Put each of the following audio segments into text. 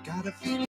Got a feeling.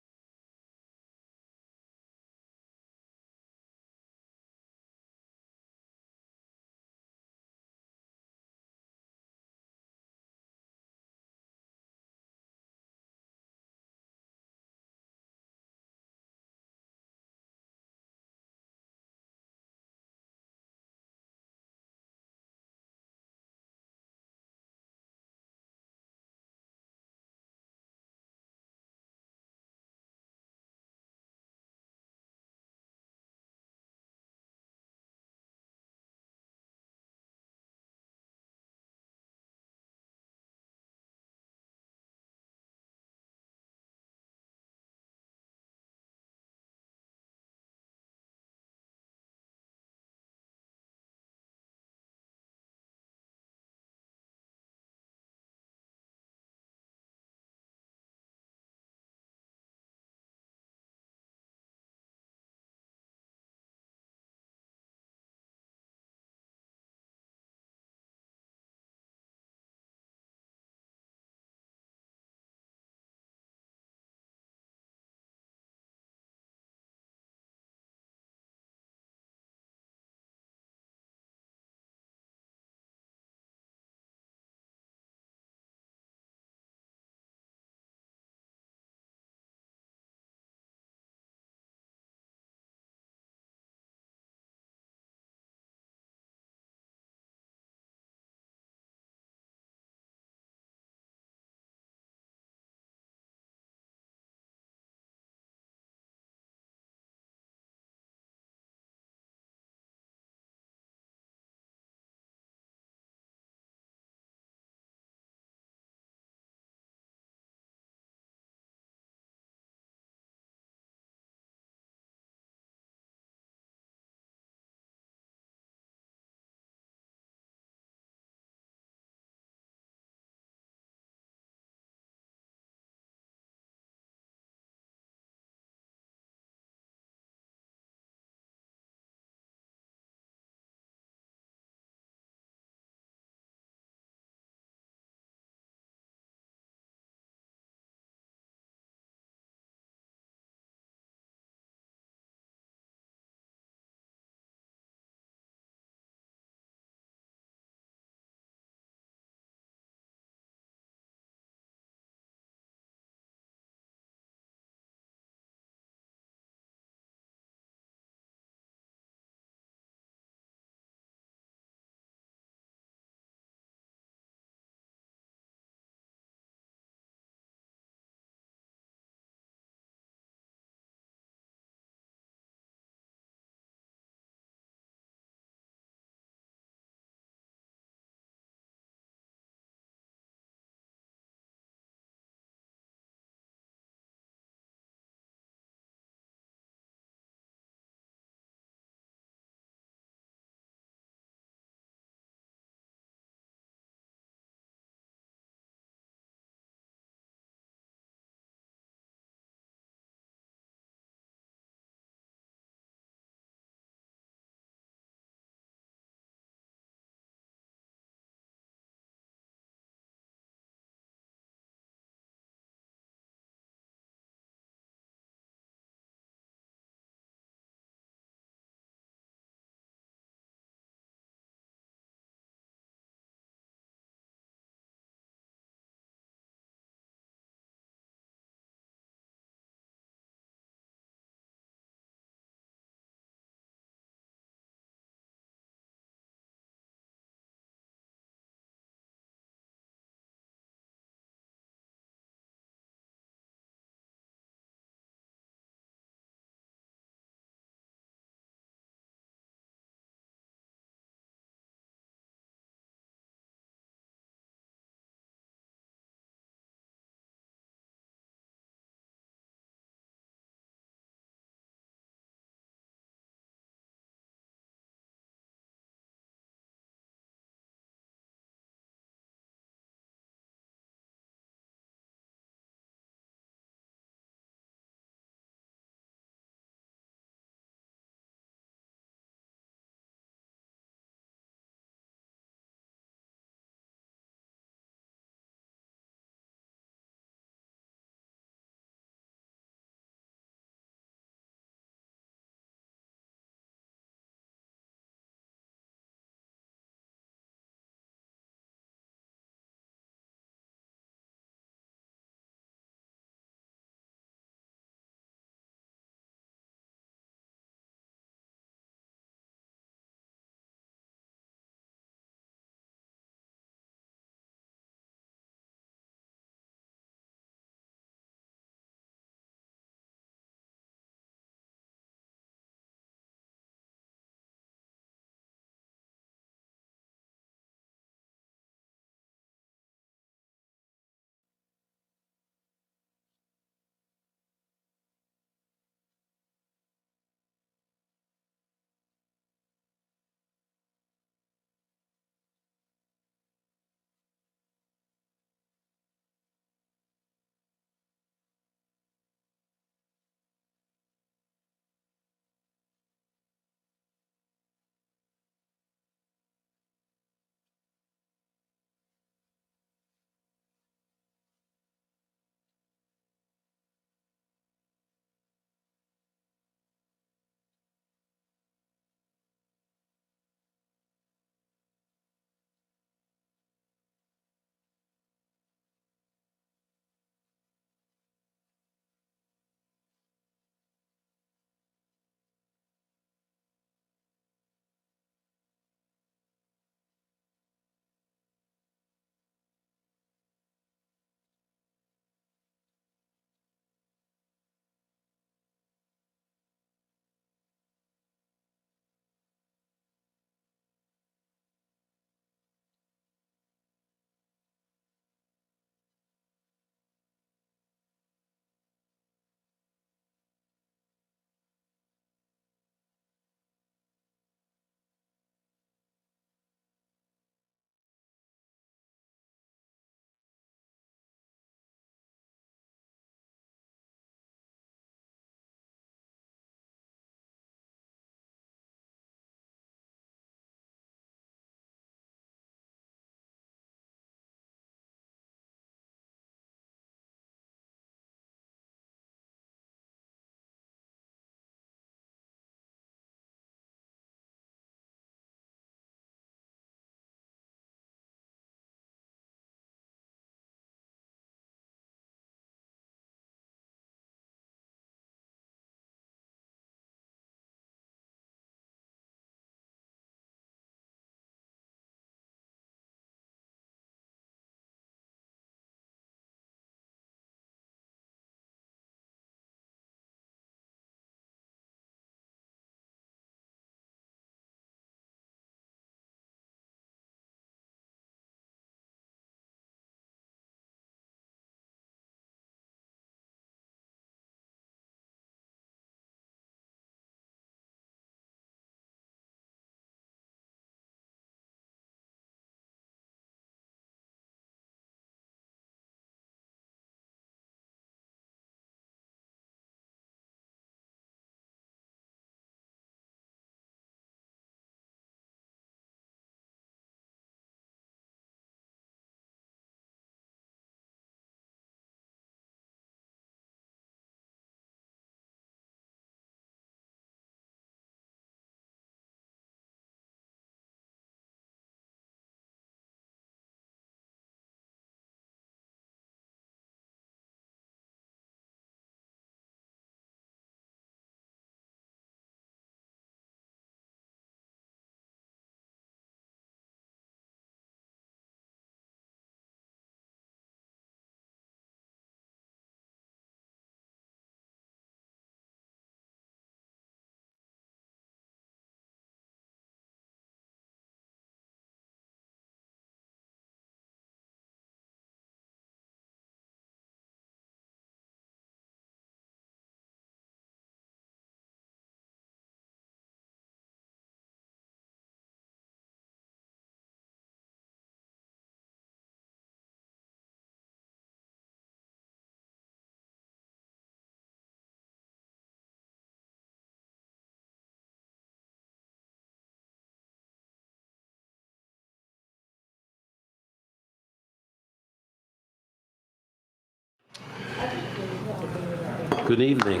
Good evening,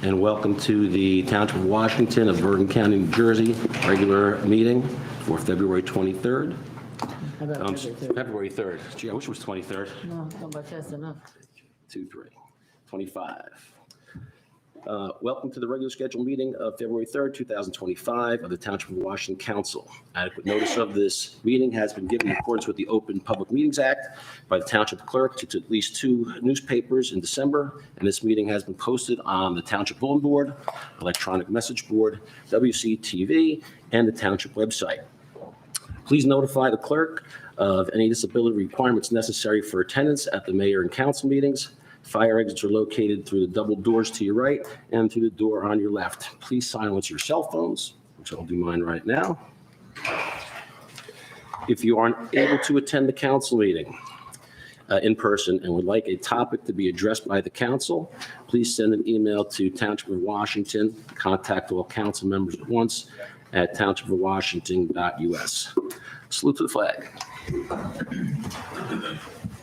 and welcome to the Township of Washington of Bergen County, New Jersey, regular meeting for February 23rd. How about February 3rd. Gee, I wish it was 23rd. No, how about that's enough? 25. Welcome to the regular scheduled meeting of February 3rd, 2025 of the Township of Washington Council. Adequate notice of this meeting has been given in accordance with the Open Public Meetings Act by the Township Clerk to at least 2 newspapers in December, and this meeting has been posted on the Township Bulletin Board, Electronic Message Board, WCTV, and the Township website. Please notify the clerk of any disability requirements necessary for attendance at the mayor and council meetings. Fire exits are located through the double doors to your right and through the door on your left. Please silence your cell phones, which I'll do mine right now. If you aren't able to attend the council meeting in person and would like a topic to be addressed by the council, please send an email to Township of Washington. Contact all council members at once at townshipofwashington.us. Salute to the flag.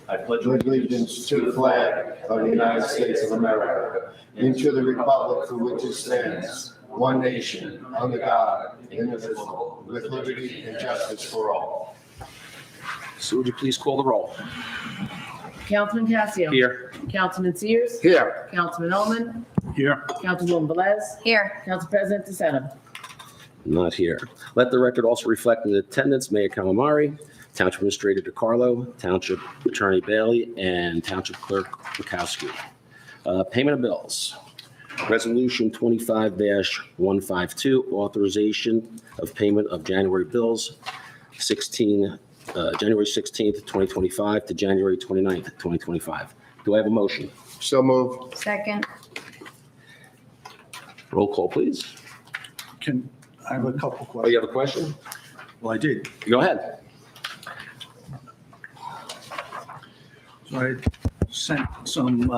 I pledge allegiance to the flag of the United States of America and to the republic for which it stands, one nation, under God, indivisible, with liberty and justice for all. So would you please call the roll? Councilman Casio. Here. Councilman Sears. Here. Councilman Ullman. Here. Councilwoman Velez. Here. Council President DeSena. Not here. Let the record also reflect in attendance Mayor Calamari, Township Administrator DeCarlo, Township Attorney Bailey, and Township Clerk Bukowski. Payment of bills. Resolution 25-152, authorization of payment of January bills, January 16th, 2025 to January 29th, 2025. Do I have a motion? So moved. Second. Roll call, please. I have a couple Oh, questions. you have a question? Well, I did. Go ahead. So I sent some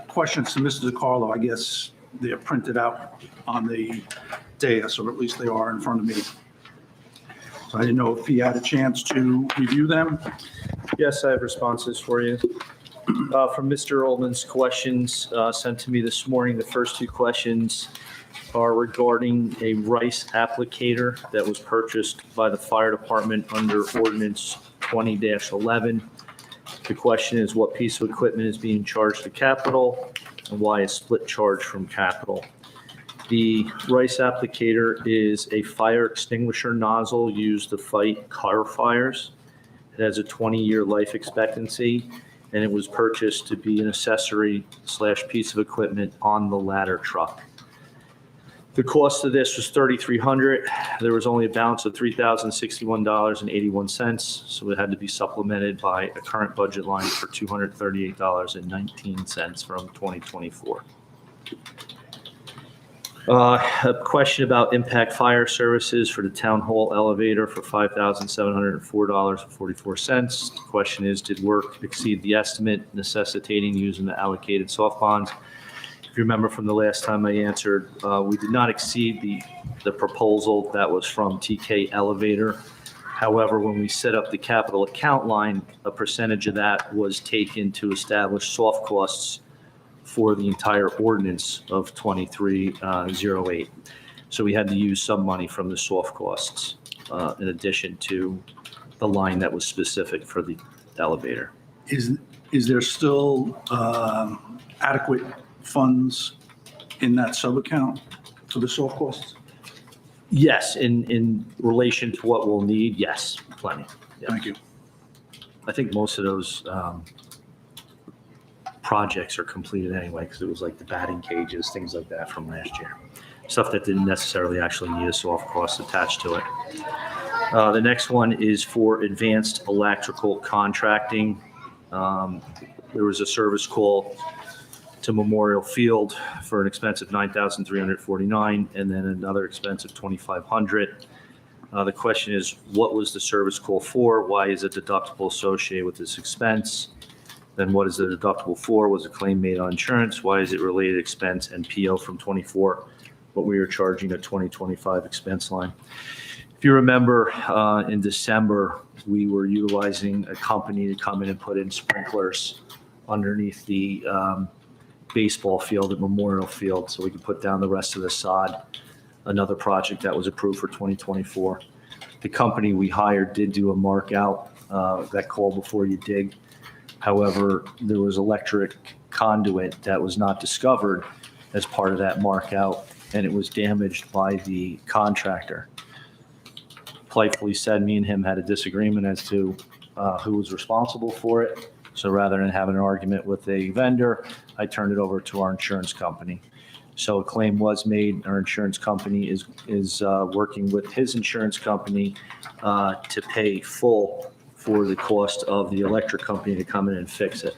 questions to Mr. DeCarlo. I guess they're printed out on the dais, or at least they are in front of me. So I didn't know if he had a chance to review them. Yes, I have responses for you. From Mr. Ullman's questions sent to me this morning, the first 2 questions are regarding a rice applicator that was purchased by the fire department under ordinance 20-11. The question is, what piece of equipment is being charged to capital and why is split charge from capital? The rice applicator is a fire extinguisher nozzle used to fight car fires. It has a 20-year life expectancy, and it was purchased to be an accessory / piece of equipment on the ladder truck. The cost of this was $3,300. There was only a balance of $3,061.81, so it had to be supplemented by a current budget line for $238.19 from 2024. A question about impact fire services for the town hall elevator for $5,704.44. The question is, did work exceed the estimate necessitating using the allocated soft bonds? If you remember from the last time I answered, we did not exceed the proposal that was from TK Elevator. However, when we set up the capital account line, a percentage of that was taken to establish soft costs for the entire ordinance of 2308. So we had to use some money from the soft costs in addition to the line that was specific for the elevator. Is there still adequate funds in that sub-account for the soft costs? Yes, in relation to what we'll need, yes, plenty. Yeah. Thank you. I think most of those projects are completed anyway, because it was like the batting cages, things like that from last year. Stuff that didn't necessarily actually need a soft cost attached to it. The next one is for advanced electrical contracting. There was a service call to Memorial Field for an expense of $9,349 and then another expense of $2,500. The question is, what was the service call for? Why is a deductible associated with this expense? Then what is the deductible for? Was a claim made on insurance? Why is it related expense and PO from 24? What we were charging a 2025 expense line. If you remember, in December, we were utilizing a company to come in and put in sprinklers underneath the baseball field at Memorial Field so we could put down the rest of the sod. Another project that was approved for 2024. The company we hired did do a mark out, that call before you dig. However, there was electric conduit that was not discovered as part of that mark out, and it was damaged by the contractor. Politely said, me and him had a disagreement as to who was responsible for it. So rather than having an argument with a vendor, I turned it over to our insurance company. So a claim was made. Our insurance company is working with his insurance company to pay full for the cost of the electric company to come in and fix it.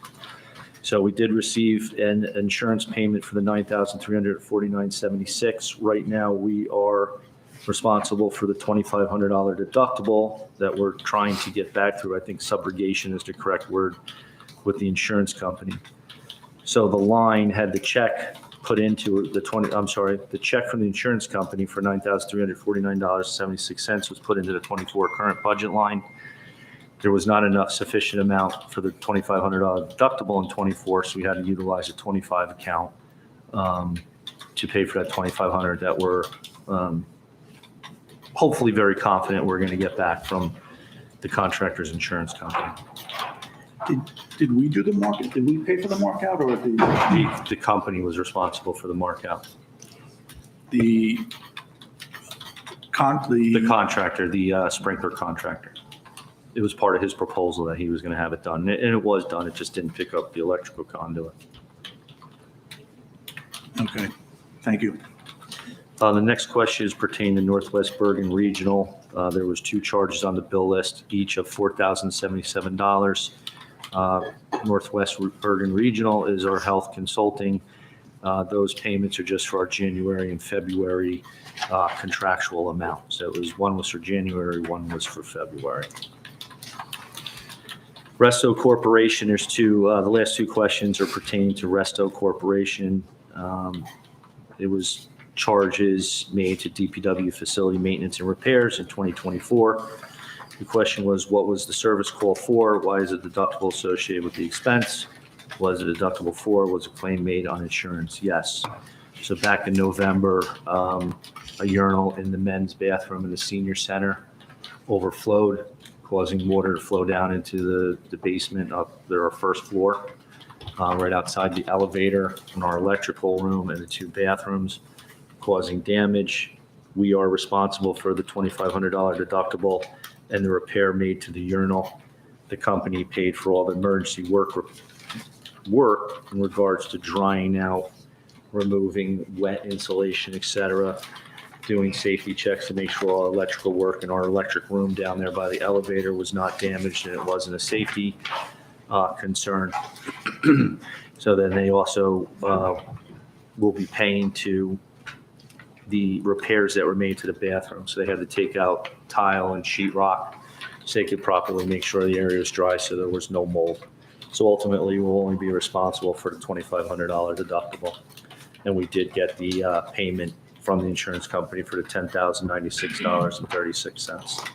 So we did receive an insurance payment for the $9,349.76. Right now, we are responsible for the $2,500 deductible that we're trying to get back through. I think subrogation is the correct word with the insurance company. So the line had the check put into the check from the insurance company for $9,349.76 was put into the 24 current budget line. There was not enough sufficient amount for the $2,500 deductible in 24, so we had to utilize a 25 account to pay for that $2,500 that we're hopefully very confident we're going to get back from the contractor's insurance company. Did we do the mark? Did we pay for the mark out, or The company was responsible for the mark out. the Contractor, the sprinkler contractor. It was part of his proposal that he was going to have it done, and it was done. It just didn't pick up the electrical conduit. Okay, thank you. The next question is pertaining to Northwest Bergen Regional. There was 2 charges on the bill list, each of $4,077. Northwest Bergen Regional is our health consulting. Those payments are just for our January and February contractual amount. So one was for January, one was for February. Resto Corporation, there's 2, the last 2 questions are pertaining to Resto Corporation. It was charges made to DPW facility maintenance and repairs in 2024. The question was, what was the service call for? Why is it deductible associated with the expense? Was it deductible for? Was a claim made on insurance? Yes. So back in November, a urinal in the men's bathroom in the senior center overflowed, causing water to flow down into the basement up there, our first floor, right outside the elevator in our electrical room and the 2 bathrooms, causing damage. We are responsible for the $2,500 deductible and the repair made to the urinal. The company paid for all the emergency work in regards to drying out, removing wet insulation, etc., doing safety checks to make sure all electrical work in our electric room down there by the elevator was not damaged and it wasn't a safety concern. So then they also will be paying to the repairs that were made to the bathroom. So they had to take out tile and sheetrock so they could properly make sure the area was dry so there was no mold. So ultimately, we'll only be responsible for the $2,500 deductible. And we did get the payment from the insurance company for the $10,096.36.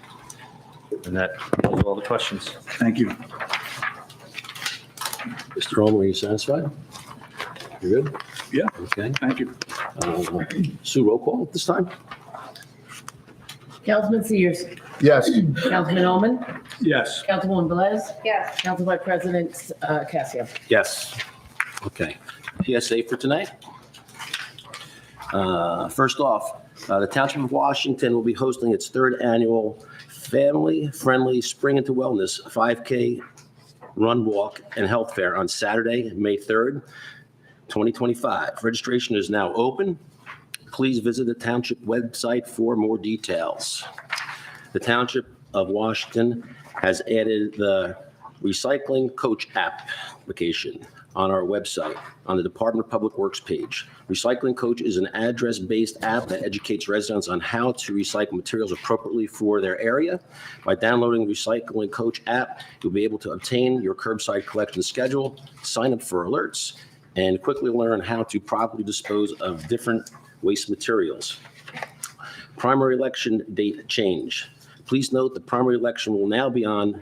And that is all the questions. Thank you. Mr. Holman, are you satisfied? You're good? Yeah. Okay. Thank you. Sue, roll call at this time? Councilman Sears, Yes. Councilman Oman, Yes. Councilwoman Velez, Yes. Council Vice President Casio. Yes. Okay. PSA for tonight. First off, the Township of Washington will be hosting its 3rd annual family-friendly Spring into Wellness 5K Run, Walk, and Health Fair on Saturday, May 3rd, 2025. Registration is now open. Please visit the Township website for more details. The Township of Washington has added the Recycling Coach application on our website on the Department of Public Works page. Recycling Coach is an address-based app that educates residents on how to recycle materials appropriately for their area. By downloading the Recycling Coach app, you'll be able to obtain your curbside collection schedule, sign up for alerts, and quickly learn how to properly dispose of different waste materials. Primary election date change. Please note the primary election will now be on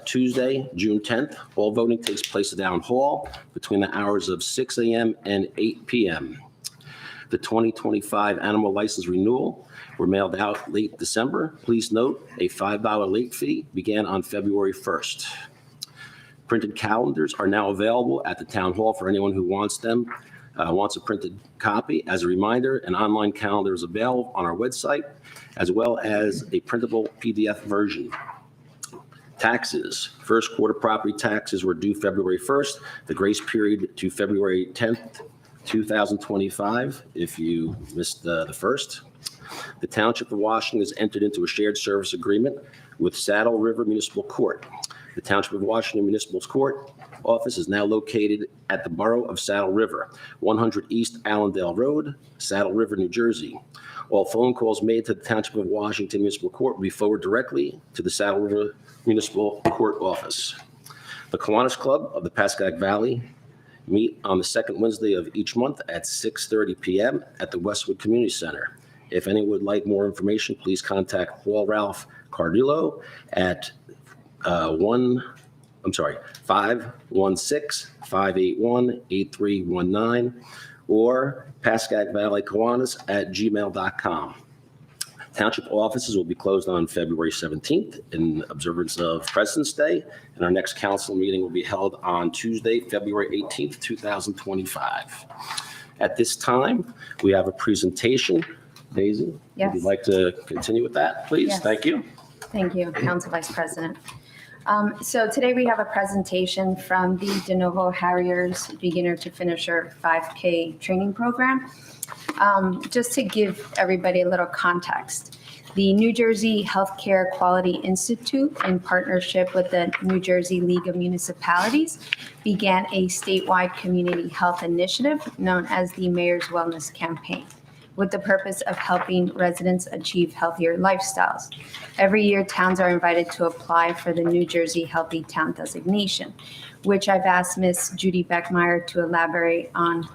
Tuesday, June 10th. All voting takes place at Town Hall between the hours of 6 a.m. and 8 p.m. The 2025 animal license renewal were mailed out late December. Please note, a $5 late fee began on February 1st. Printed calendars are now available at the Town Hall for anyone who wants them, wants a printed copy. As a reminder, an online calendar is available on our website, as well as a printable PDF version. Taxes. First quarter property taxes were due February 1st. The grace period to February 10th, 2025, if you missed the first. The Township of Washington has entered into a shared service agreement with Saddle River Municipal Court. The Township of Washington Municipal Court office is now located at the Borough of Saddle River, 100 East Allendale Road, Saddle River, New Jersey. All phone calls made to the Township of Washington Municipal Court will be forwarded directly to the Saddle River Municipal Court office. The Kiwanis Club of the Pascagoula Valley meet on the second Wednesday of each month at 6:30 p.m. at the Westwood Community Center. If anyone would like more information, please contact Paul Ralph Cardillo at 516-581-8319 or pascagoulavalleykiwanis@gmail.com. Township offices will be closed on February 17th in observance of President's Day, and our next council meeting will be held on Tuesday, February 18th, 2025. At this time, we have a presentation. Daisy, Yes. would you like to continue with that, please? Yes. Thank you. Thank you, Council Vice President. So today we have a presentation from the De Novo Harriers Beginner to Finisher 5K training program. Just to give everybody a little context, the New Jersey Healthcare Quality Institute, in partnership with the New Jersey League of Municipalities, began a statewide community health initiative known as the Mayor's Wellness Campaign, with the purpose of helping residents achieve healthier lifestyles. Every year, towns are invited to apply for the New Jersey Healthy Town designation, which I've asked Ms. Judy Beckmeyer to elaborate on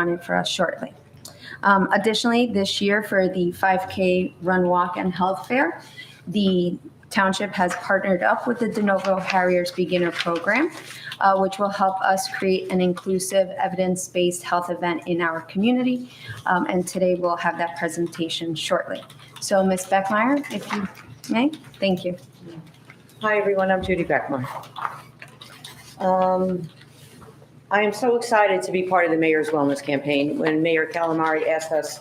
it for us shortly. Additionally, this year for the 5K Run, Walk, and Health Fair, the Township has partnered up with the De Novo Harriers Beginner Program, which will help us create an inclusive, evidence-based health event in our community. And today we'll have that presentation shortly. So Ms. Beckmeyer, if you may, thank you. Hi, everyone. I'm Judy Beckmeyer. I am so excited to be part of the Mayor's Wellness Campaign. When Mayor Calamari asked us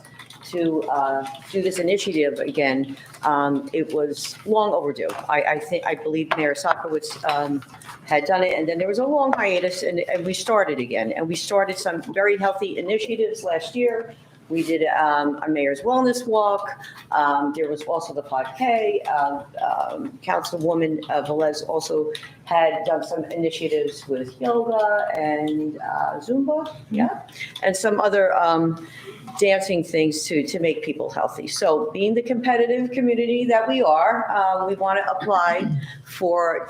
to do this initiative again, it was long overdue. I believe Mayor Sokowitz had done it, and then there was a long hiatus, and we started again. And we started some very healthy initiatives last year. We did a Mayor's Wellness Walk. There was also the 5K. Councilwoman Velez also had done some initiatives with yoga and Zumba, and some other dancing things to make people healthy. So being the competitive community that we are, we want to apply for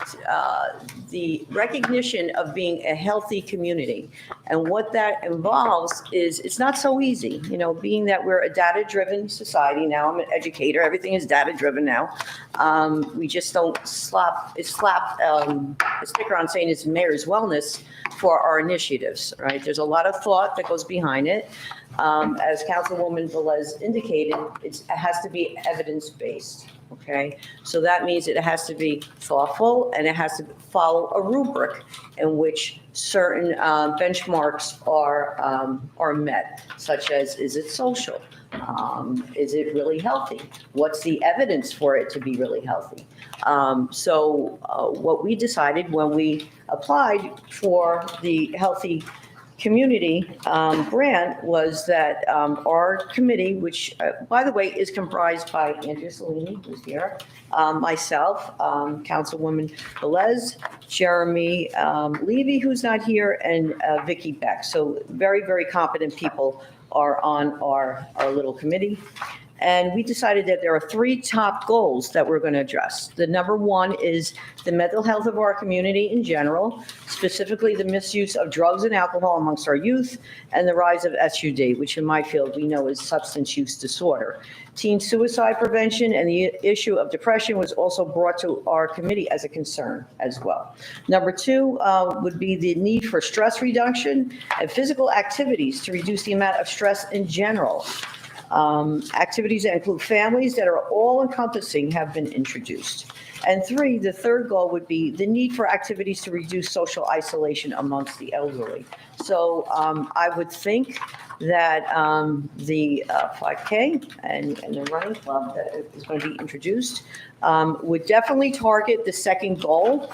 the recognition of being a healthy community. And what that involves is, it's not so easy, being that we're a data-driven society now. I'm an educator. Everything is data-driven now. We just don't slap a sticker on saying it's Mayor's Wellness for our initiatives, right? There's a lot of thought that goes behind it. As Councilwoman Velez indicated, it has to be evidence-based, okay? So that means it has to be thoughtful, and it has to follow a rubric in which certain benchmarks are met, such as, is it social? Is it really healthy? What's the evidence for it to be really healthy? So what we decided when we applied for the Healthy Community grant was that our committee, which, by the way, is comprised by Andrea Salini, who's here, myself, Councilwoman Velez, Jeremy Levy, who's not here, and Vicky Beck. So very, very competent people are on our little committee. And we decided that there are 3 top goals that we're going to address. The number 1 is the mental health of our community in general, specifically the misuse of drugs and alcohol amongst our youth, and the rise of SUD, which in my field we know is substance use disorder. Teen suicide prevention and the issue of depression was also brought to our committee as a concern as well. Number 2 would be the need for stress reduction and physical activities to reduce the amount of stress in general. Activities that include families that are all-encompassing have been introduced. And 3, the third goal would be the need for activities to reduce social isolation amongst the elderly. So I would think that the 5K and the running club that is going to be introduced would definitely target the second goal.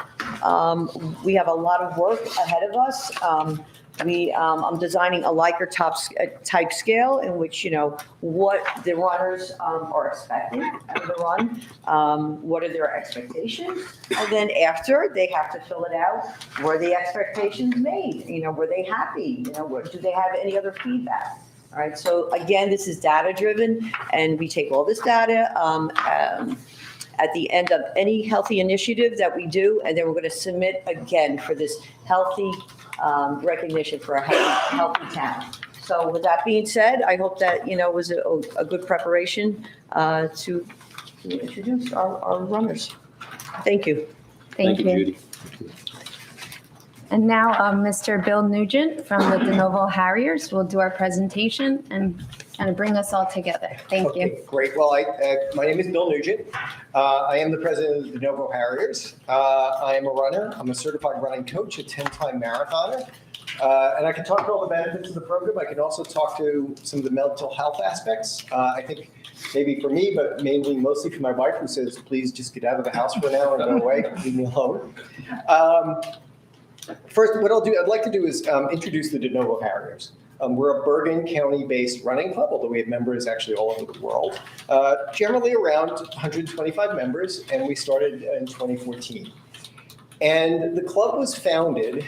We have a lot of work ahead of us. I'm designing a Likert type scale in which, what the runners are expecting out of the run, what are their expectations, and then after, they have to fill it out. Were the expectations made? Were they happy? Do they have any other feedback? All right, so again, this is data-driven, and we take all this data at the end of any healthy initiative that we do, and then we're going to submit again for this healthy recognition for a healthy town. So with that being said, I hope that, was a good preparation to introduce our runners. Thank you. Thank you. Judy. And now, Mr. Bill Nugent from the De Novo Harriers will do our presentation and kind of bring us all together. Thank you. Okay, great. Well, my name is Bill Nugent. I am the president of the De Novo Harriers. I am a runner. I'm a certified running coach, a 10-time marathoner. And I can talk to all the benefits of the program. I can also talk to some of the mental health aspects. I think maybe for me, but mainly mostly for my wife, who says, please just get out of the house for an hour and go away, leave me alone. First, what I'd like to do is introduce the De Novo Harriers. We're a Bergen County-based running club, although we have members actually all over the world. Generally around 125 members, and we started in 2014. And the club was founded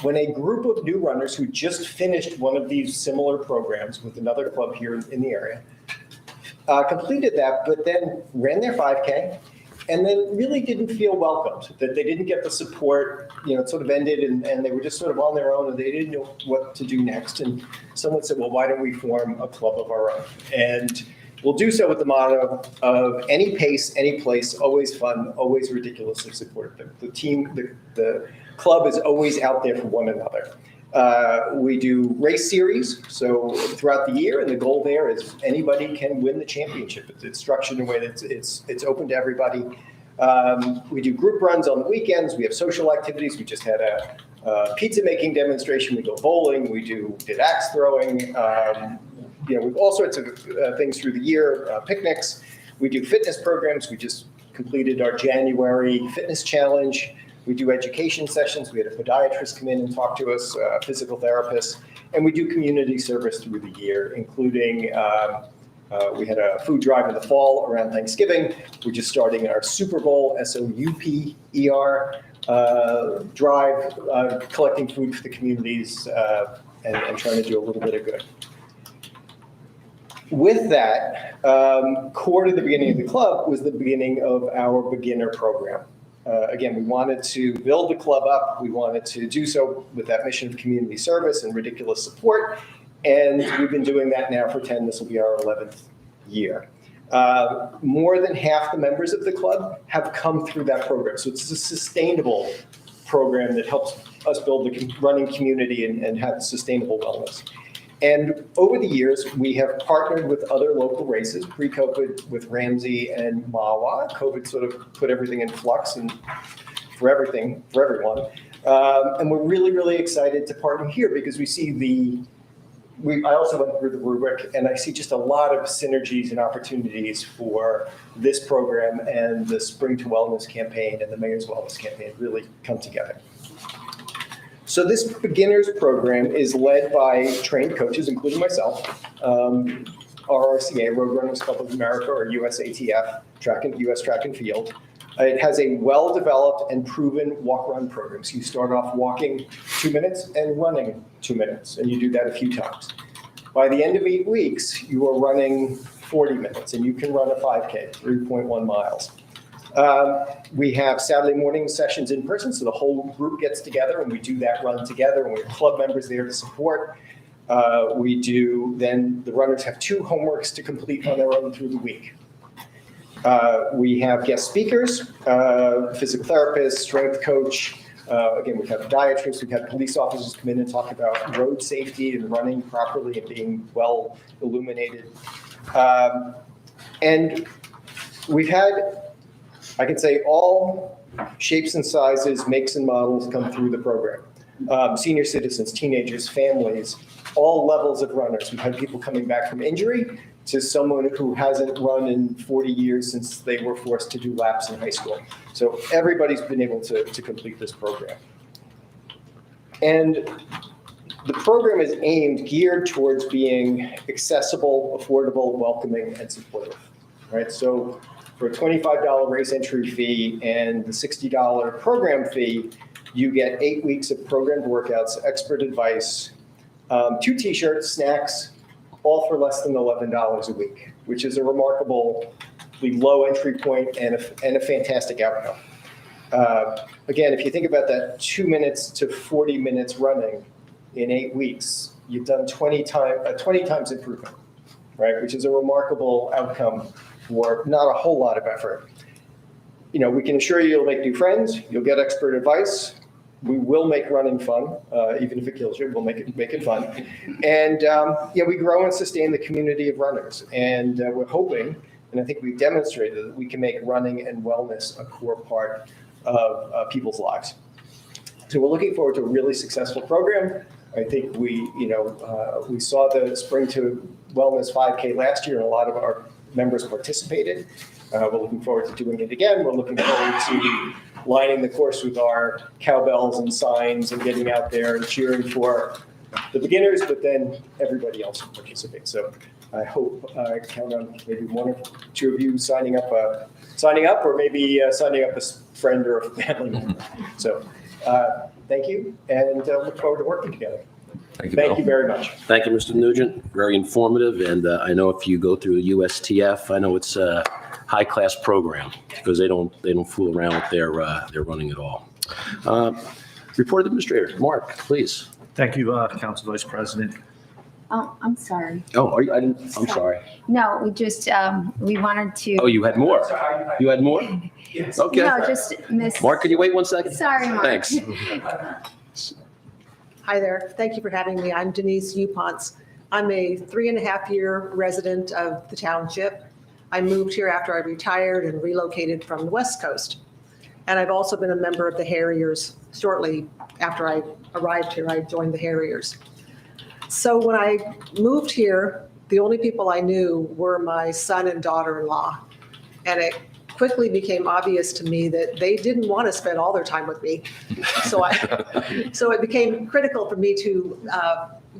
when a group of new runners who just finished one of these similar programs with another club here in the area completed that, but then ran their 5K, and then really didn't feel welcomed, that they didn't get the support. It sort of ended, and they were just sort of on their own, and they didn't know what to do next. And someone said, well, why don't we form a club of our own? And we'll do so with the motto of any pace, any place, always fun, always ridiculously supportive. The club is always out there for one another. We do race series, so throughout the year, and the goal there is anybody can win the championship. It's structured in a way that it's open to everybody. We do group runs on the weekends. We have social activities. We just had a pizza making demonstration. We go bowling. We did axe throwing. We've all sorts of things through the year, picnics. We do fitness programs. We just completed our January fitness challenge. We do education sessions. We had a podiatrist come in and talk to us, a physical therapist, and we do community service through the year, including we had a food drive in the fall around Thanksgiving. We're just starting our Super Bowl, SOUPER, drive, collecting food for the communities and trying to do a little bit of good. With that, core to the beginning of the club was the beginning of our beginner program. Again, we wanted to build the club up. We wanted to do so with that mission of community service and ridiculous support. And we've been doing that now for 10, this will be our 11th year. More than half the members of the club have come through that program. So it's a sustainable program that helps us build the running community and have sustainable wellness. And over the years, we have partnered with other local races, pre-COVID with Ramsey and Mawa. COVID sort of put everything in flux and for everyone. And we're really, really excited to partner here because we see I also went through the rubric and I see just a lot of synergies and opportunities for this program and the Spring to Wellness campaign and the Mayor's Wellness campaign really come together. So this beginners program is led by trained coaches, including myself, RRCA, Road Runners Club of America, or USATF, US Track and Field. It has a well-developed and proven walk-run program. So you start off walking 2 minutes and running 2 minutes, and you do that a few times. By the end of 8 weeks, you are running 40 minutes, and you can run a 5K, 3.1 miles. We have Saturday morning sessions in person, so the whole group gets together and we do that run together, and we have club members there to support. Then the runners have 2 homeworks to complete on their own through the week. We have guest speakers, physical therapists, strength coach. Again, we've had podiatrists, we've had police officers come in and talk about road safety and running properly and being well illuminated. And we've had, I can say, all shapes and sizes, makes and models come through the program. Senior citizens, teenagers, families, all levels of runners. We've had people coming back from injury to someone who hasn't run in 40 years since they were forced to do laps in high school. So everybody's been able to complete this program. And the program is geared towards being accessible, affordable, welcoming, and supportive, right? So for a $25 race entry fee and the $60 program fee, you get 8 weeks of programmed workouts, expert advice, 2 t-shirts, snacks, all for less than $11 a week, which is a remarkably low entry point and a fantastic outcome. Again, if you think about that 2 minutes to 40 minutes running in 8 weeks, you've done 20 times improvement, right? Which is a remarkable outcome for not a whole lot of effort. You know, we can assure you you'll make new friends, you'll get expert advice. We will make running fun, even if it kills you, we'll make it fun. And we grow and sustain the community of runners. And we're hoping, and I think we've demonstrated, that we can make running and wellness a core part of people's lives. So we're looking forward to a really successful program. I think we saw the Spring to Wellness 5K last year, and a lot of our members participated. We're looking forward to doing it again. We're looking forward to lining the course with our cowbells and signs and getting out there and cheering for the beginners, but then everybody else who participates. So I hope I count on maybe 1 or 2 of you signing up, or maybe signing up a friend or a family member. So thank you, and look forward to working together. Thank you very much. Thank you, Mr. Nugent. Very informative, and I know if you go through USTF, I know it's a high-class program because they don't fool around with their running at all. Report Administrator, Mark, please. Thank you, Council Vice President. Oh, I'm sorry. Oh, I'm sorry. No, we just, we wanted to. Oh, you had more? You had more? Yes. Okay. No, just miss. Mark, can you wait 1 second? Sorry, Mark. Thanks. Hi there. Thank you for having me. I'm Denise Uponce. I'm a 3.5-year resident of the township. I moved here after I retired and relocated from the West Coast. And I've also been a member of the Harriers. Shortly after I arrived here, I joined the Harriers. So when I moved here, the only people I knew were my son and daughter-in-law. And it quickly became obvious to me that they didn't want to spend all their time with me. So it became critical for me to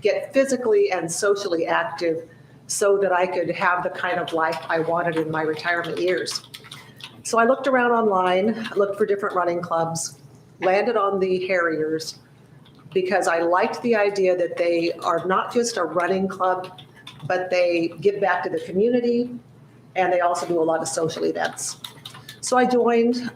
get physically and socially active so that I could have the kind of life I wanted in my retirement years. So I looked around online, looked for different running clubs, landed on the Harriers because I liked the idea that they are not just a running club, but they give back to the community, and they also do a lot of social events. So I joined,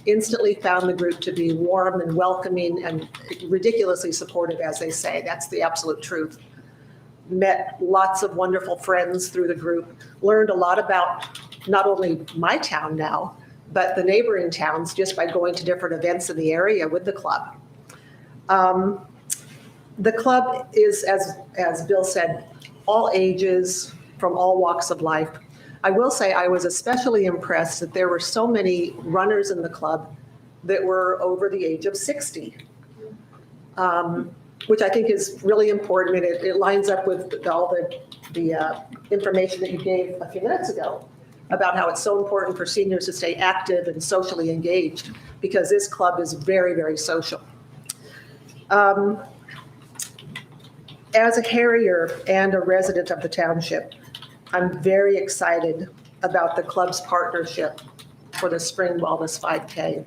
instantly found the group to be warm and welcoming and ridiculously supportive, as they say. That's the absolute truth. Met lots of wonderful friends through the group, learned a lot about not only my town now, but the neighboring towns just by going to different events in the area with the club. The club is, as Bill said, all ages, from all walks of life. I will say I was especially impressed that there were so many runners in the club that were over the age of 60, which I think is really important, and it lines up with all the information that you gave a few minutes ago about how it's so important for seniors to stay active and socially engaged, because this club is very, very social. As a Harrier and a resident of the township, I'm very excited about the club's partnership for the Spring Wellness 5K.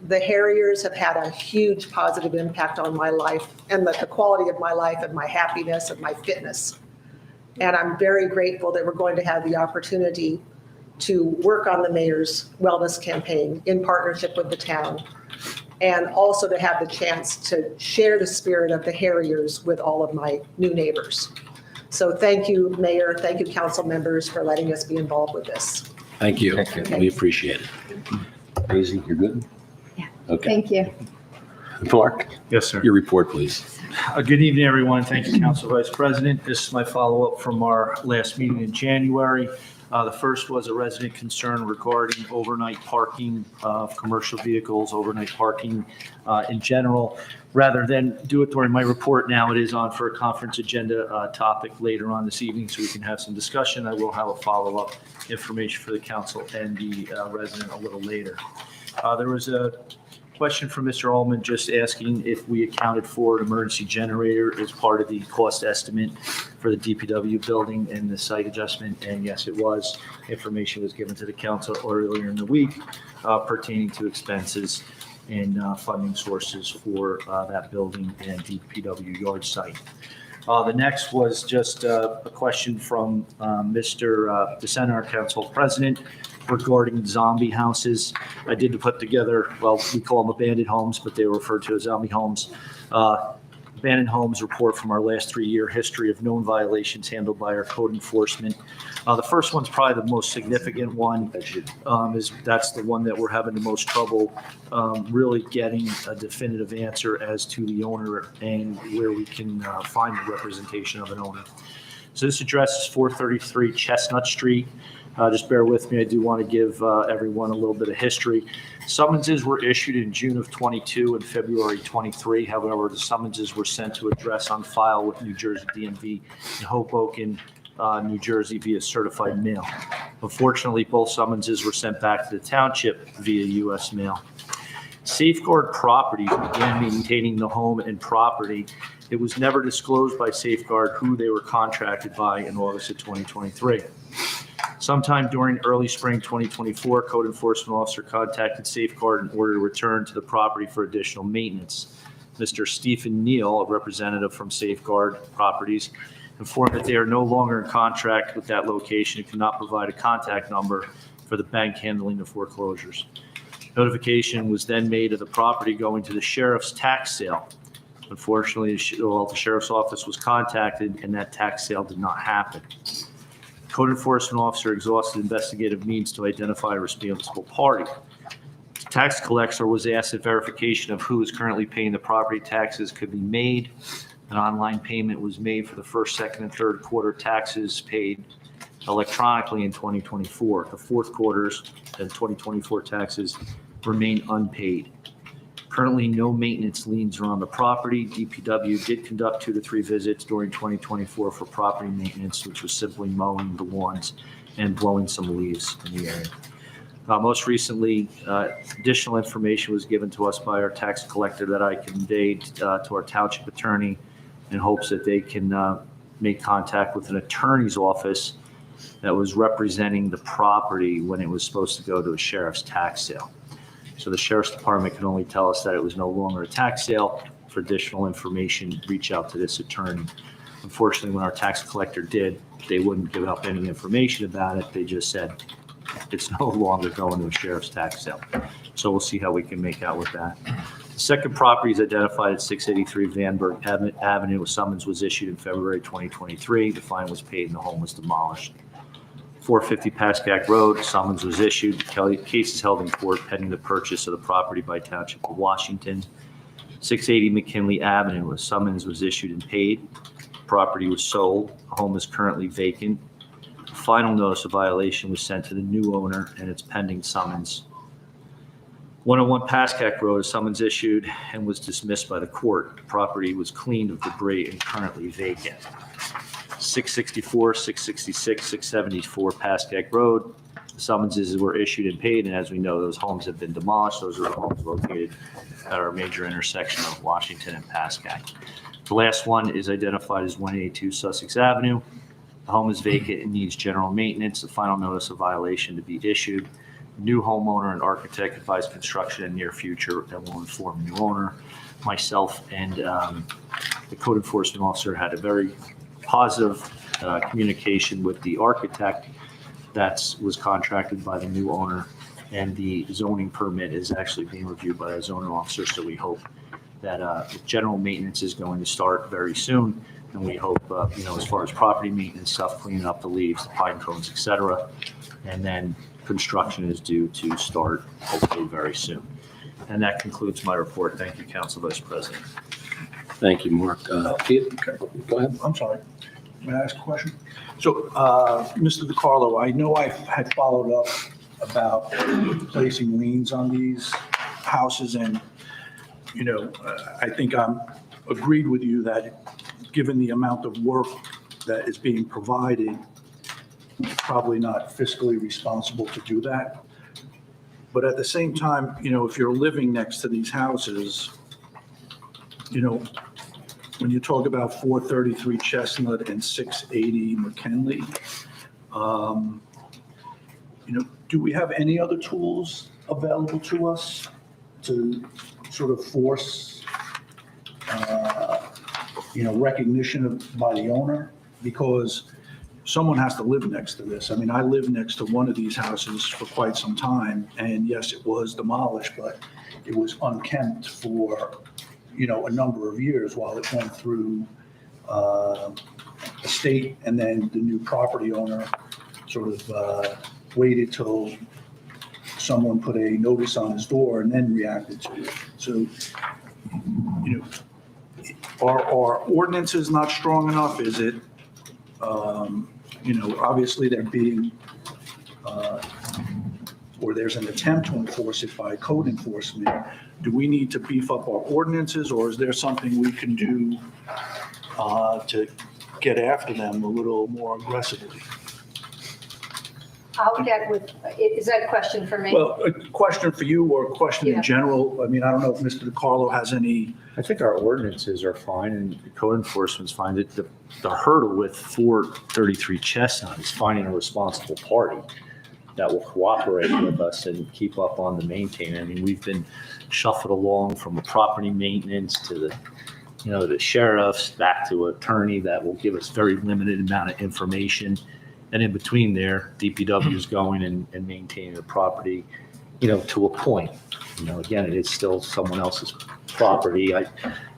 The Harriers have had a huge positive impact on my life and the quality of my life and my happiness and my fitness. And I'm very grateful that we're going to have the opportunity to work on the mayor's wellness campaign in partnership with the town, and also to have the chance to share the spirit of the Harriers with all of my new neighbors. So thank you, Mayor. Thank you, council members, for letting us be involved with this. Thank you. Thank you. We appreciate it. Daisy, you're good? Yeah. Okay. Thank you. Mark, Yes, sir. your report, please. Good evening, everyone. Thank you, Council Vice President. This is my follow-up from our last meeting in January. The first was a resident concern regarding overnight parking of commercial vehicles, overnight parking in general. Rather than do it during my report now, it is on for a conference agenda topic later on this evening, so we can have some discussion. I will have a follow-up information for the council and the resident a little later. There was a question from Mr. Ullman just asking if we accounted for an emergency generator as part of the cost estimate for the DPW building and the site adjustment, and yes, it was. Information was given to the council earlier in the week pertaining to expenses and funding sources for that building and DPW yard site. The next was just a question from Mr. DeSena, our council president, regarding zombie houses. I did put together, well, we call them abandoned homes, but they were referred to as zombie homes. Abandoned homes report from our last 3-year history of known violations handled by our code enforcement. The first one's probably the most significant one. That's the one that we're having the most trouble really getting a definitive answer as to the owner and where we can find the representation of an owner. So this address is 433 Chestnut Street. Just bear with me. I do want to give everyone a little bit of history. Summonses were issued in June of 22 and February 23. However, the summonses were sent to address on file with New Jersey DMV in Hoboken, New Jersey via certified mail. Unfortunately, both summonses were sent back to the township via U.S. mail. Safeguard Properties began maintaining the home and property. It was never disclosed by Safeguard who they were contracted by in August of 2023. Sometime during early spring 2024, code enforcement officer contacted Safeguard in order to return to the property for additional maintenance. Mr. Stephen Neal, a representative from Safeguard Properties, informed that they are no longer in contract with that location and cannot provide a contact number for the bank handling the foreclosures. Notification was then made of the property going to the sheriff's tax sale. Unfortunately, the sheriff's office was contacted and that tax sale did not happen. Code enforcement officer exhausted investigative means to identify a responsible party. The tax collector was asked if verification of who is currently paying the property taxes could be made. An online payment was made for the first, second, and third quarter taxes paid electronically in 2024. The fourth quarter's and 2024 taxes remain unpaid. Currently, no maintenance liens are on the property. DPW did conduct 2 to 3 visits during 2024 for property maintenance, which was simply mowing the lawns and blowing some leaves in the area. Most recently, additional information was given to us by our tax collector that I conveyed to our township attorney in hopes that they can make contact with an attorney's office that was representing the property when it was supposed to go to a sheriff's tax sale. So the sheriff's department can only tell us that it was no longer a tax sale. For additional information, reach out to this attorney. Unfortunately, when our tax collector did, they wouldn't give up any information about it. They just said it's no longer going to a sheriff's tax sale. So we'll see how we can make out with that. The second property is identified at 683 Vanburg Avenue. A summons was issued in February 2023. The fine was paid and the home was demolished. 450 Pascack Road, summons was issued. The case is held in court pending the purchase of the property by Township of Washington. 680 McKinley Avenue, a summons was issued and paid. Property was sold. The home is currently vacant. A final notice of violation was sent to the new owner and it's pending summons. 101 Pascack Road, a summons issued and was dismissed by the court. The property was cleaned of debris and currently vacant. 664, 666, 674 Pascack Road. The summonses were issued and paid, and as we know, those homes have been demolished. Those are the homes located at our major intersection of Washington and Pascack. The last one is identified as 182 Sussex Avenue. The home is vacant and needs general maintenance. The final notice of violation to be issued. New homeowner and architect advised construction in near future and will inform new owner. Myself and the code enforcement officer had a very positive communication with the architect that was contracted by the new owner, and the zoning permit is actually being reviewed by a zoning officer, so we hope that general maintenance is going to start very soon, and we hope, as far as property maintenance stuff, cleaning up the leaves, the pine cones, et cetera, and then construction is due to start hopefully very soon. And that concludes my report. Thank you, Council Vice President. Thank you, Mark. Peter, go ahead. I'm sorry. May I ask a question? So, Mr. DiCarlo, I know I had followed up about placing liens on these houses, and, I think I'm agreed with you that given the amount of work that is being provided, it's probably not fiscally responsible to do that. But at the same time, if you're living next to these houses, when you talk about 433 Chestnut and 680 McKinley, do we have any other tools available to us to sort of force, recognition by the owner? Because someone has to live next to this. I mean, I lived next to one of these houses for quite some time, and yes, it was demolished, but it was unkempt for, a number of years while it went through a state, and then the new property owner sort of waited till someone put a notice on his door and then reacted to it. So, are our ordinances not strong enough? Is it, obviously they're being, or there's an attempt to enforce it by code enforcement. Do we need to beef up our ordinances, or is there something we can do to get after them a little more aggressively? I'll get with, is that a question for me? Well, a question for you or a question in general. I mean, I don't know if Mr. DiCarlo has any. I think our ordinances are fine, and code enforcement's fine. The hurdle with 433 Chestnut is finding a responsible party that will cooperate with us and keep up on the maintenance. I mean, we've been shuffled along from the property maintenance to the sheriff's back to attorney that will give us very limited amount of information. And in between there, DPW is going and maintaining the property, to a point. Again, it is still someone else's property.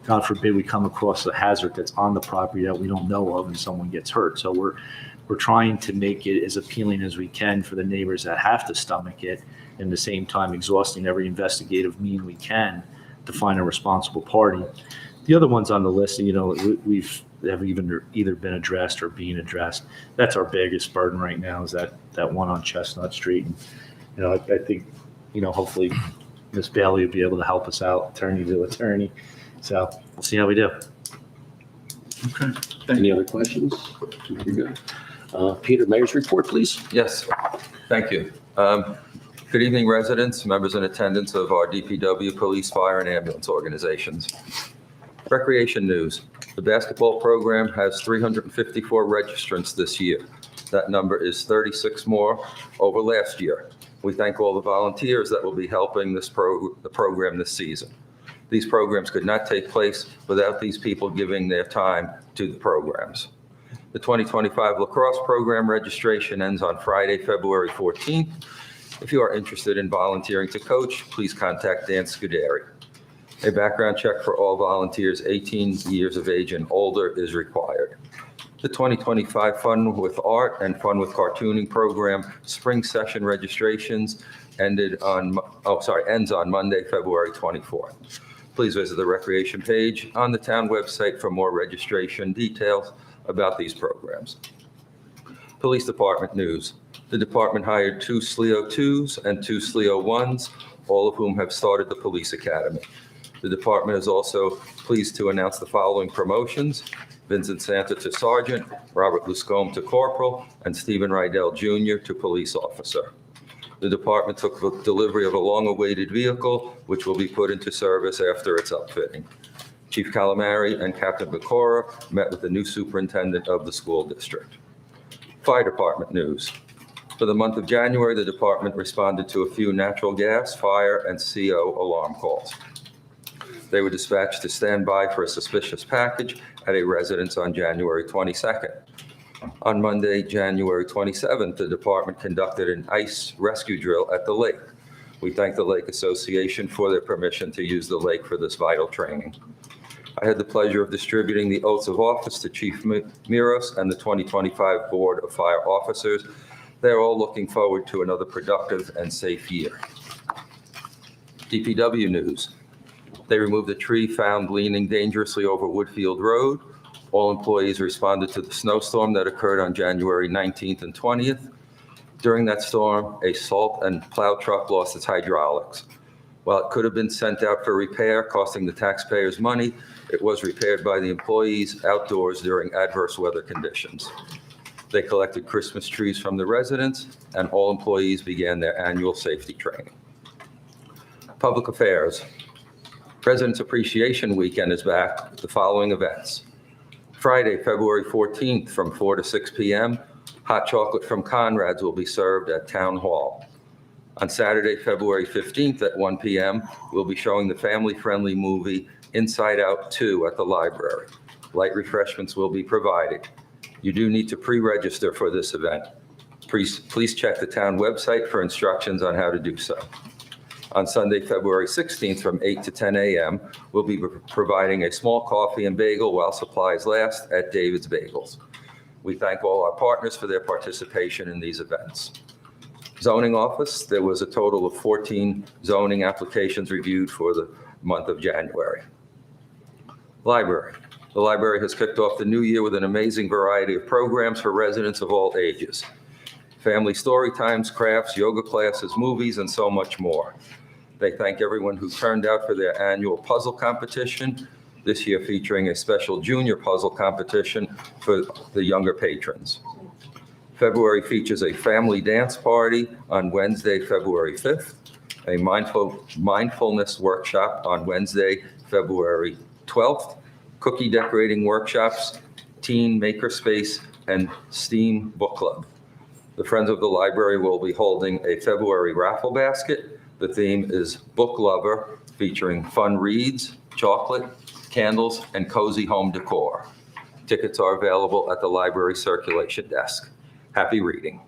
God forbid we come across a hazard that's on the property that we don't know of and someone gets hurt. So we're trying to make it as appealing as we can for the neighbors that have to stomach it, and at the same time exhausting every investigative mean we can to find a responsible party. The other ones on the list, have either been addressed or being addressed. That's our biggest burden right now, is that one on Chestnut Street. And, I think, hopefully Ms. Bailey will be able to help us out, attorney to attorney. So we'll see how we do. Okay. Any other questions? You're good. Peter, Mayor's report, please. Yes, thank you. Good evening, residents, members in attendance of our DPW, police, fire, and ambulance organizations. Recreation news. The basketball program has 354 registrants this year. That number is 36 more over last year. We thank all the volunteers that will be helping the program this season. These programs could not take place without these people giving their time to the programs. The 2025 lacrosse program registration ends on Friday, February 14th. If you are interested in volunteering to coach, please contact Dan Scuderi. A background check for all volunteers 18 years of age and older is required. The 2025 Fun with Art and Fun with Cartooning program spring session registrations ends on Monday, February 24th. Please visit the recreation page on the town website for more registration details about these programs. Police Department news. The department hired 2 SLEO 2s and 2 SLEO 1s, all of whom have started the police academy. The department is also pleased to announce the following promotions: Vincent Santa to sergeant, Robert Luscombe to corporal, and Stephen Rydell Jr. to police officer. The department took the delivery of a long-awaited vehicle, which will be put into service after its upfitting. Chief Calamari and Captain Bacora met with the new superintendent of the school district. Fire department news. For the month of January, the department responded to a few natural gas, fire, and CO alarm calls. They were dispatched to stand by for a suspicious package at a residence on January 22nd. On Monday, January 27th, the department conducted an ice rescue drill at the lake. We thank the Lake Association for their permission to use the lake for this vital training. I had the pleasure of distributing the oaths of office to Chief Miros and the 2025 Board of Fire Officers. They're all looking forward to another productive and safe year. DPW news. They removed a tree found leaning dangerously over Woodfield Road. All employees responded to the snowstorm that occurred on January 19th and 20th. During that storm, a salt and plow truck lost its hydraulics. While it could have been sent out for repair, costing the taxpayers money, it was repaired by the employees outdoors during adverse weather conditions. They collected Christmas trees from the residents, and all employees began their annual safety training. Public affairs. President's Appreciation Weekend is back with the following events. Friday, February 14th from 4 to 6 p.m., hot chocolate from Conrad's will be served at Town Hall. On Saturday, February 15th at 1 p.m., we'll be showing the family-friendly movie Inside Out 2 at the library. Light refreshments will be provided. You do need to pre-register for this event. Please check the town website for instructions on how to do so. On Sunday, February 16th from 8 to 10 a.m., we'll be providing a small coffee and bagel while supplies last at David's Bagels. We thank all our partners for their participation in these events. Zoning office, there was a total of 14 zoning applications reviewed for the month of January. Library. The library has kicked off the new year with an amazing variety of programs for residents of all ages. Family story times, crafts, yoga classes, movies, and so much more. They thank everyone who turned out for their annual puzzle competition, this year featuring a special junior puzzle competition for the younger patrons. February features a family dance party on Wednesday, February 5th, a mindfulness workshop on Wednesday, February 12th, cookie decorating workshops, teen makerspace, and STEAM book club. The Friends of the Library will be holding a February raffle basket. The theme is Book Lover, featuring fun reads, chocolate, candles, and cozy home decor. Tickets are available at the library circulation desk. Happy reading.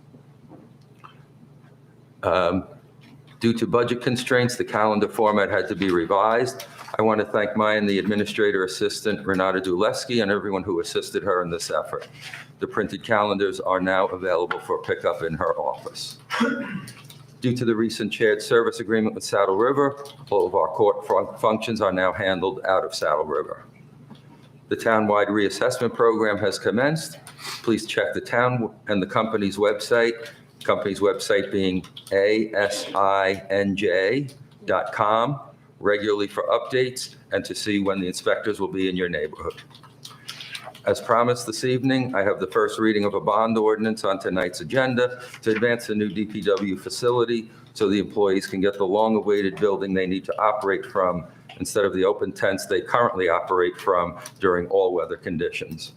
Due to budget constraints, the calendar format had to be revised. I want to thank Maya and the administrator assistant, Renata Duleski, and everyone who assisted her in this effort. The printed calendars are now available for pickup in her office. Due to the recent shared service agreement with Saddle River, all of our court functions are now handled out of Saddle River. The town-wide reassessment program has commenced. Please check the town and the company's website being asinj.com, regularly for updates and to see when the inspectors will be in your neighborhood. As promised this evening, I have the first reading of a bond ordinance on tonight's agenda to advance the new DPW facility so the employees can get the long-awaited building they need to operate from instead of the open tents they currently operate from during all weather conditions.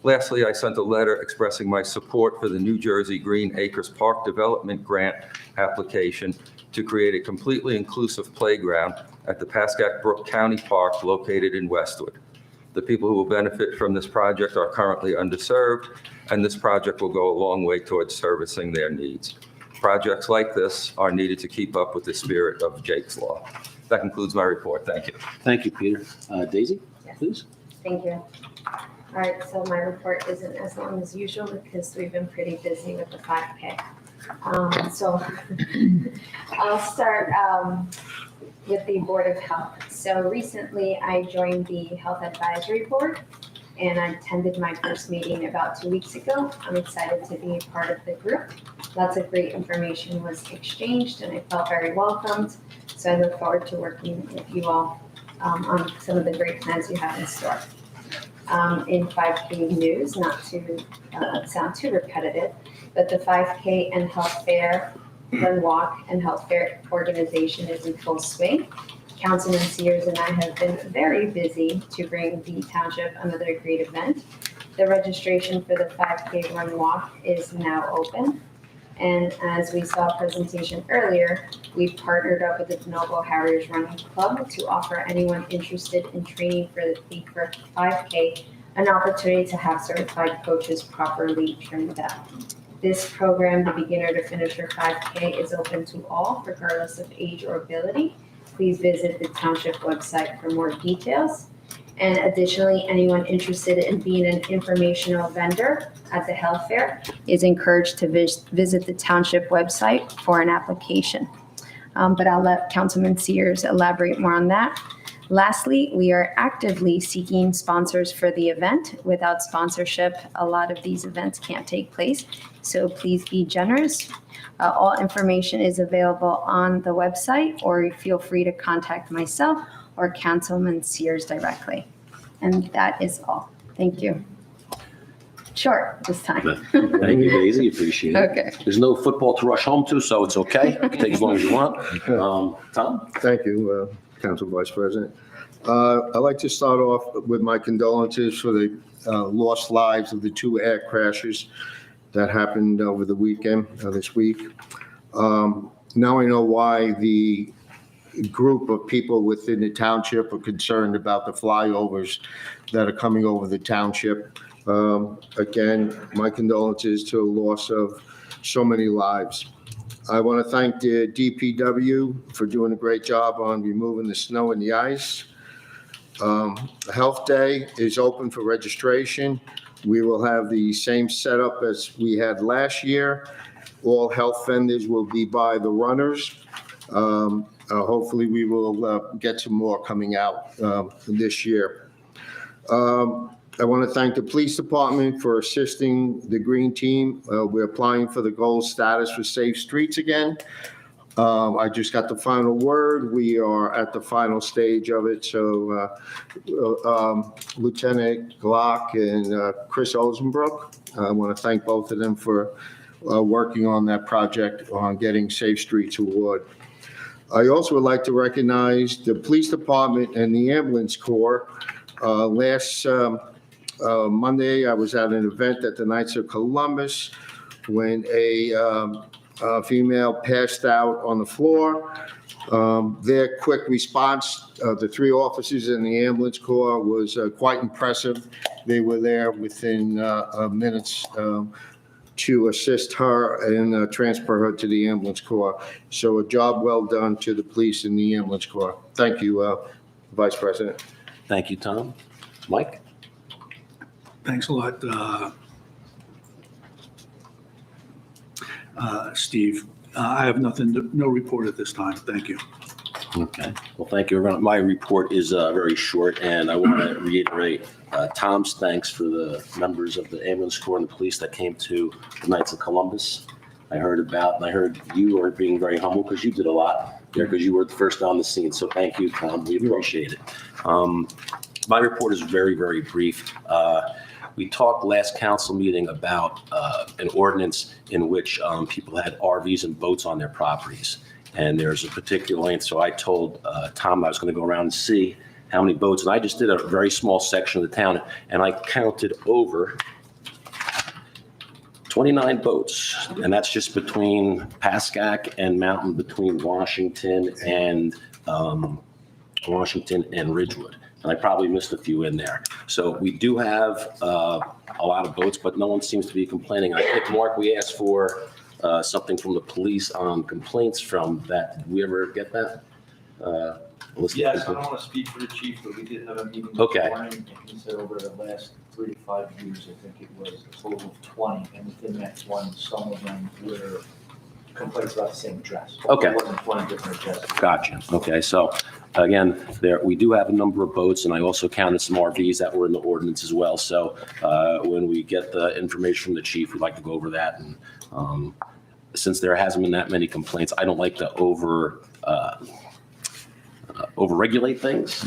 Lastly, I sent a letter expressing my support for the New Jersey Green Acres Park Development Grant application to create a completely inclusive playground at the Pascack Brook County Park located in Westwood. The people who will benefit from this project are currently underserved, and this project will go a long way towards servicing their needs. Projects like this are needed to keep up with the spirit of Jake's Law. That concludes my report. Thank you. Thank you, Peter. Daisy, please. Thank you. All right, so my report isn't as long as usual because we've been pretty busy with the 5K. So I'll start with the Board of Health. So recently I joined the Health Advisory Board and I attended my first meeting about 2 weeks ago. I'm excited to be a part of the group. Lots of great information was exchanged and I felt very welcomed. So I look forward to working with you all on some of the great plans you have in store. In 5K news, not to sound too repetitive, but the 5K and Health Fair Run Walk and Health Fair organization is in full swing. Councilman Sears and I have been very busy to bring the township another great event. The registration for the 5K Run Walk is now open. And as we saw a presentation earlier, we've partnered up with the DeNovo Harriers Running Club to offer anyone interested in training for the 5K an opportunity to have certified coaches properly trained up. This program, the beginner to finisher 5K, is open to all, regardless of age or ability. Please visit the township website for more details. And additionally, anyone interested in being an informational vendor at the health fair is encouraged to visit the township website for an application. But I'll let Councilman Sears elaborate more on that. Lastly, we are actively seeking sponsors for the event. Without sponsorship, a lot of these events can't take place, so please be generous. All information is available on the website, or feel free to contact myself or Councilman Sears directly. And that is all. Thank you. Short this time. Thank you, Daisy. Appreciate it. Okay. There's no football to rush home to, so it's okay. Take as long as you want. Tom? Thank you, Council Vice President. I'd like to start off with my condolences for the lost lives of the two air crashes that happened over the weekend, this week. Now I know why the group of people within the township are concerned about the flyovers that are coming over the township. Again, my condolences to the loss of so many lives. I want to thank the DPW for doing a great job on removing the snow and the ice. Health Day is open for registration. We will have the same setup as we had last year. All health vendors will be by the runners. Hopefully, we will get some more coming out this year. I want to thank the police department for assisting the green team. We're applying for the gold status for safe streets again. I just got the final word. We are at the final stage of it. So Lieutenant Glock and Chris Ozenbrook, I want to thank both of them for working on that project on getting Safe Streets Award. I also would like to recognize the police department and the ambulance corps. Last Monday, I was at an event at the Knights of Columbus when a female passed out on the floor. Their quick response, the three officers in the ambulance corps, was quite impressive. They were there within minutes to assist her and transfer her to the ambulance corps. So a job well done to the police and the ambulance corps. Thank you, Vice President. Thank you, Tom. Mike? Thanks a lot, Steve. I have no report at this time. Thank you. Okay. Well, thank you, everyone. My report is very short, and I want to reiterate Tom's thanks for the members of the ambulance corps and the police that came to the Knights of Columbus. I heard you are being very humble because you did a lot there because you were the first on the scene. So thank you, Tom. We appreciate it. My report is very, very brief. We talked last council meeting about an ordinance in which people had RVs and boats on their properties. And there's a particular length. So I told Tom I was going to go around and see how many boats. And I just did a very small section of the town. And I counted over 29 boats. And that's just between Pascack and Mountain, between Washington and Ridgewood. And I probably missed a few in there. So we do have a lot of boats, but no one seems to be complaining. I think, Mark, we asked for something from the police on complaints from that. Did we ever get that? Yes, I don't want to speak for the chief, but we did have a meeting this Okay. morning, and he said over the last 3 to 5 years, I think it was a total of 20, and within that 20, some of them were complaints about the same address. Okay. It wasn't 20 different addresses. Gotcha. Okay, so again, we do have a number of boats, and I also counted some RVs that were in the ordinance as well. So when we get the information from the chief, we'd like to go over that. And since there hasn't been that many complaints, I don't like to over-regulate things.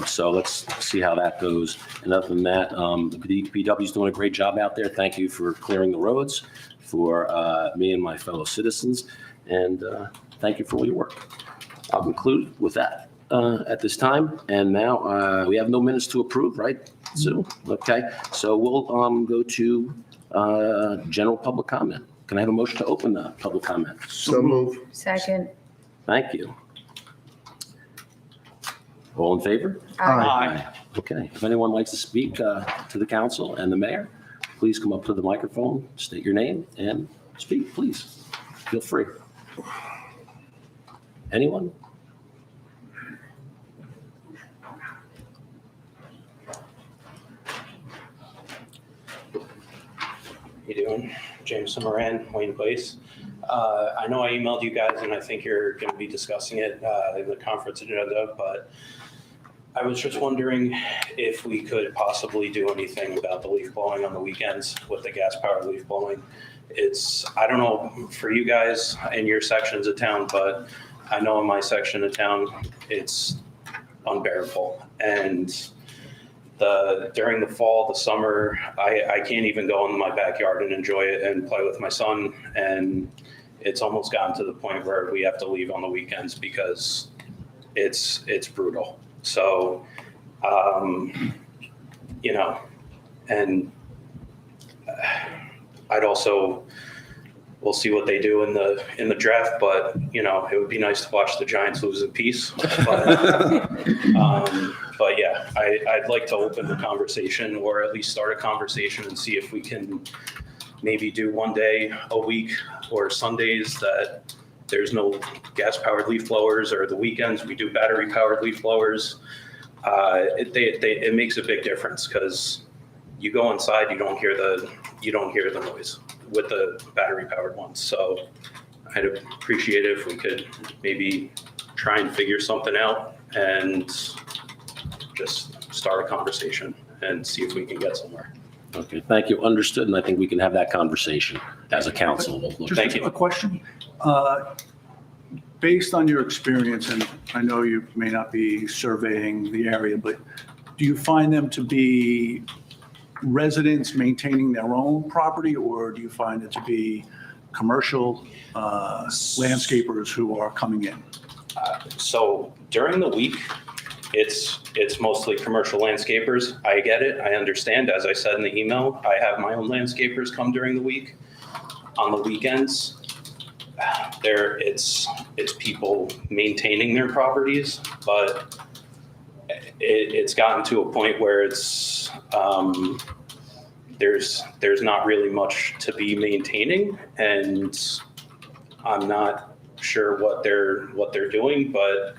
So let's see how that goes. And other than that, the DPW is doing a great job out there. Thank you for clearing the roads for me and my fellow citizens. And thank you for all your work. I'll conclude with that at this time. And now we have no minutes to approve, right, Sue? Okay, so we'll go to general public comment. Can I have a motion to open the public comment? So move. Second. Thank you. All in favor? Aye. Okay, if anyone likes to speak to the council and the mayor, please come up to the microphone, state your name, and speak, please. Feel free. Anyone? You doing? Jameson Moran, Wayne Place. I know I emailed you guys and I think you're going to be discussing it in the conference agenda, but I was just wondering if we could possibly do anything about the leaf blowing on the weekends with the gas powered leaf blowing. I don't know for you guys in your sections of town, but I know in my section of town, it's unbearable. And during the fall, the summer, I can't even go in my backyard and enjoy it and play with my son. And it's almost gotten to the point where we have to leave on the weekends because it's brutal. So, you know, and we'll see what they do in the draft, but you know, it would be nice to watch the Giants lose in peace. But yeah, I'd like to open the conversation or at least start a conversation and see if we can maybe do one day a week or Sundays that there's no gas powered leaf blowers, or the weekends we do battery powered leaf blowers. It makes a big difference because you go inside, you don't hear the noise with the battery powered ones. So I'd appreciate it if we could maybe try and figure something out and just start a conversation and see if we can get somewhere. Okay, thank you. Understood. And I think we can have that conversation as a council. Just Thank you. a question. Based on your experience, and I know you may not be surveying the area, but do you find them to be residents maintaining their own property, or do you find it to be commercial landscapers who are coming in? So during the week, it's mostly commercial landscapers. I get it. I understand. As I said in the email, I have my own landscapers come during the week. On the weekends, it's people maintaining their properties, but it's gotten to a point where it's there's not really much to be maintaining, and I'm not sure what they're doing, but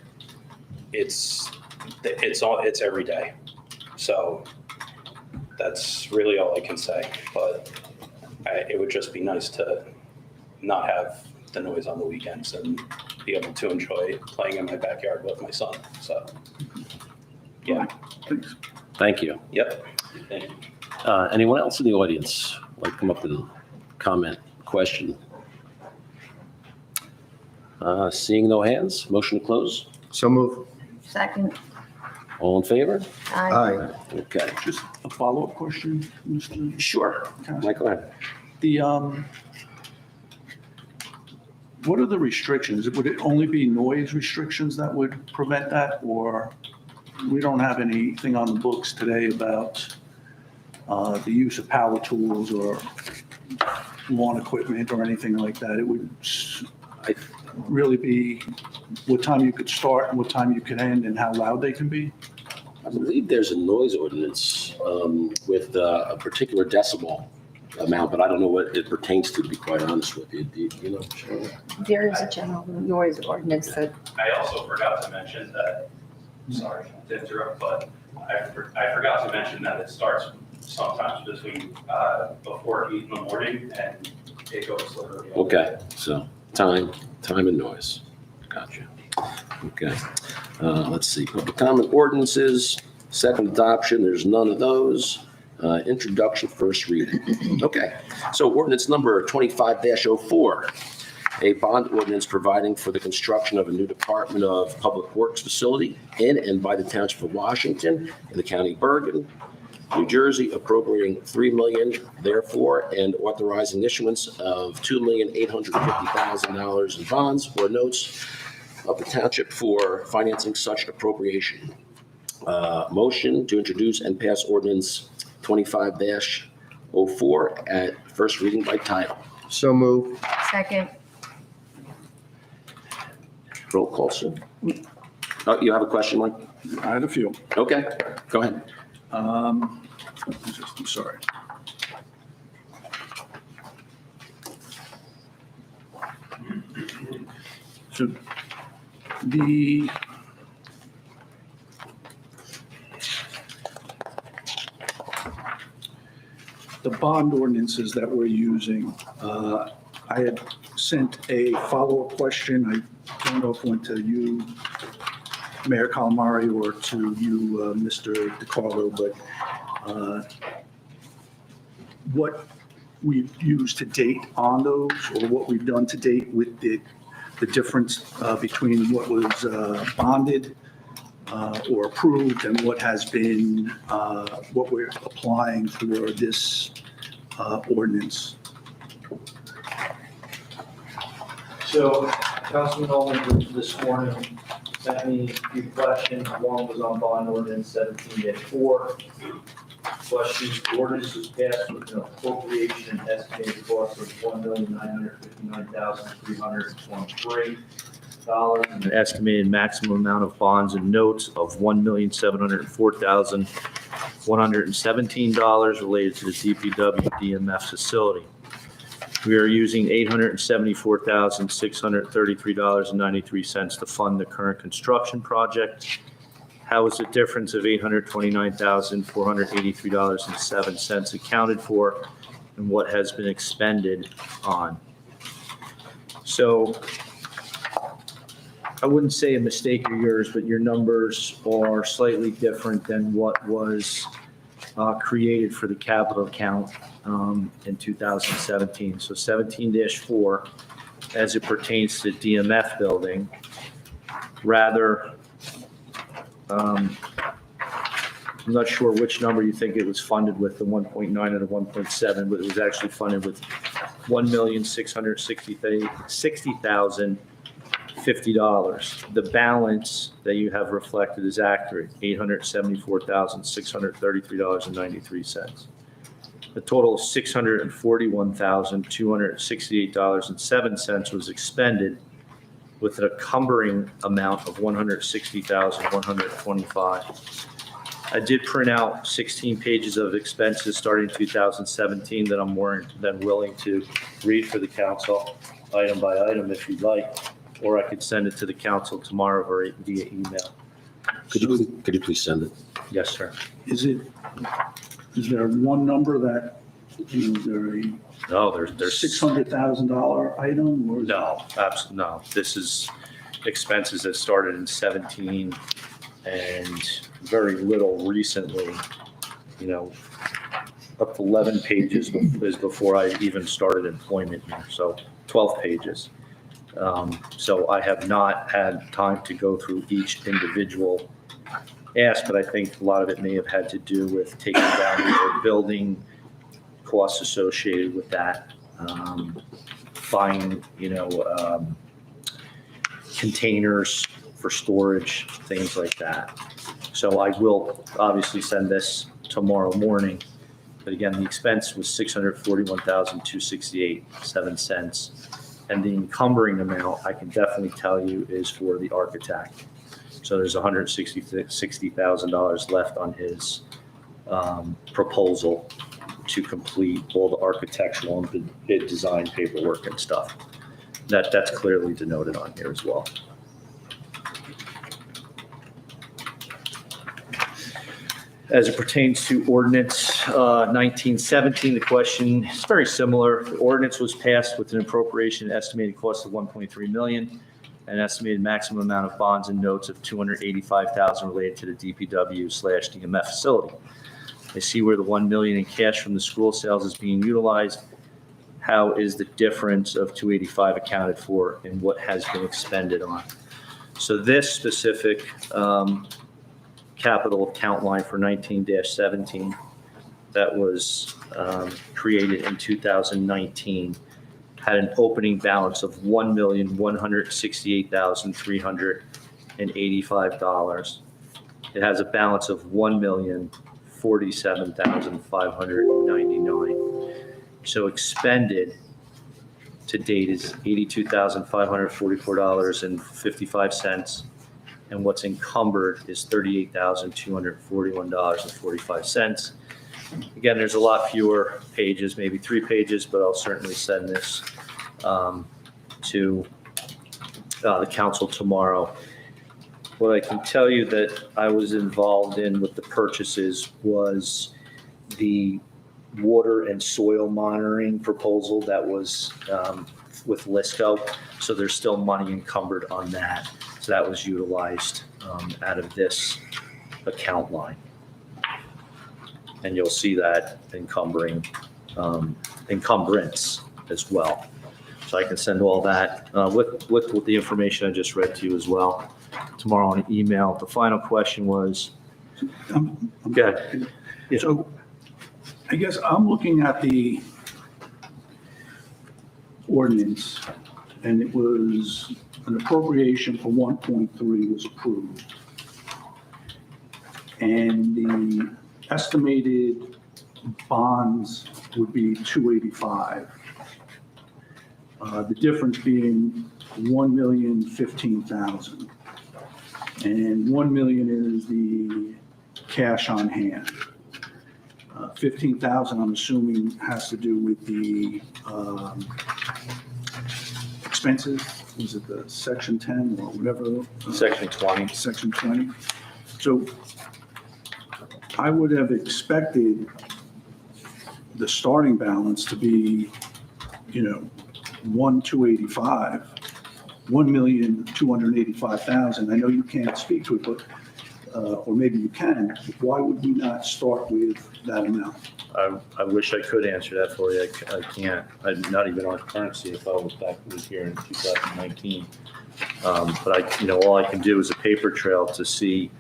it's every day. So that's really all I can say. But it would just be nice to not have the noise on the weekends and be able to enjoy playing in my backyard with my son. So, yeah. Thank you. Yep. Thank you. Anyone else in the audience like to come up and comment, question? Seeing no hands, motion to close. So move. Second. All in favor? Aye. Aye. Okay, Just a follow-up question, Mr. sure. Mike, go ahead. The, what are the restrictions? Would it only be noise restrictions that would prevent that? Or we don't have anything on the books today about the use of power tools or lawn equipment or anything like that? It would really be what time you could start and what time you can end and how loud they can be? I believe there's a noise ordinance with a particular decibel amount, but I don't know what it pertains to be quite honest with you. Do you know, Charlotte? There is a general noise ordinance that, I also forgot to mention that, sorry to interrupt, but I forgot to mention that it starts sometimes between before 8 in the morning and it goes literally. Okay, so time and noise. Gotcha. Okay. Let's see. Public comment ordinances, second adoption, there's none of those. Introduction, first reading. Okay. So ordinance number 25-04, a bond ordinance providing for the construction of a new Department of Public Works facility in and by the Township of Washington in the County of Bergen, New Jersey, appropriating $3 million therefore, and authorizing issuance of $2,850,000 in bonds or notes of the township for financing such appropriation. Motion to introduce and pass ordinance 25-04 at first reading by title. So move. Second. Roll call, sir. Oh, you have a question, Mike? I had a few. Okay. Go ahead. I'm sorry. So the bond ordinances that we're using, I had sent a follow-up question. I don't know if it went to you, Mayor Calamari, or to you, Mr. DiCarlo, but what we've used to date on those, or what we've done to date with the difference between what was bonded or approved and what has been, what we're applying for this ordinance. So Councilman Ullman this morning sent me a few questions. One was on bond ordinance 17-4. Question, the ordinance was passed with an appropriation and estimated cost of $1,959,323 and an estimated maximum amount of bonds and notes of $1,704,117 related to the DPW DMF facility. We are using $874,633.93 to fund the current construction project. How is the difference of $829,483.07 accounted for, and what has been expended on? So I wouldn't say a mistake of yours, but your numbers are slightly different than what was created for the capital account in 2017. So 17-4, as it pertains to the DMF building, rather, I'm not sure which number you think it was funded with, the 1.9 or the 1.7, but it was actually funded with $1,660,050. The balance that you have reflected is accurate, $874,633.93. The total of $641,268.07 was expended, with an encumbering amount of $160,125. I did print out 16 pages of expenses starting 2017 that I'm more than willing to read for the council, item by item, if you'd like, or I could send it to the council tomorrow or via email. Could you please send it? Yes, sir. Is there one number that, is there a No, there's $600,000 item? Or is No, absolutely no. This is expenses that started in 17 and very little recently, up to 11 pages is before I even started employment here, so 12 pages. So I have not had time to go through each individual ask, but I think a lot of it may have had to do with taking down the building, costs associated with that, buying, containers for storage, things like that. So I will obviously send this tomorrow morning. But again, the expense was $641,268.07. And the encumbering amount, I can definitely tell you, is for the architect. So there's $160,000 left on his proposal to complete all the architectural and bid design paperwork and stuff. That's clearly denoted on here as well. As it pertains to ordinance 1917, the question is very similar. The ordinance was passed with an appropriation estimated cost of $1.3 million, an estimated maximum amount of bonds and notes of $285,000 related to the DPW/DMF facility. I see where the $1 million in cash from the school sales is being utilized. How is the difference of $285 accounted for and what has been expended on? So this specific capital account line for 19-17 that was created in 2019 had an opening balance of $1,168,385. It has a balance of $1,047,599. So expended to date is $82,544.55. and what's encumbered is $38,241.45. Again, there's a lot fewer pages, maybe 3 pages, but I'll certainly send this to the council tomorrow. What I can tell you that I was involved in with the purchases was the water and soil monitoring proposal that was with LISCO. So there's still money encumbered on that. So that was utilized out of this account line. And you'll see that encumbrance as well. So I can send all that with the information I just read to you as well tomorrow on email. The final question was, go ahead. Yeah. So I guess I'm looking at the ordinance, and it was an appropriation for 1.3 was approved. And the estimated bonds would be 285. The difference being 1,015,000. And 1 million is the cash on hand. 15,000, I'm assuming, has to do with the expenses. Is it the section 10 or whatever? Section 20. Section 20. So I would have expected the starting balance to be, 1,285,000. I know you can't speak to it, but or maybe you can. Why would we not start with that amount? I wish I could answer that for you. I can't. I'm not even on currency if I was here in 2019. But all I can do is a paper trail to see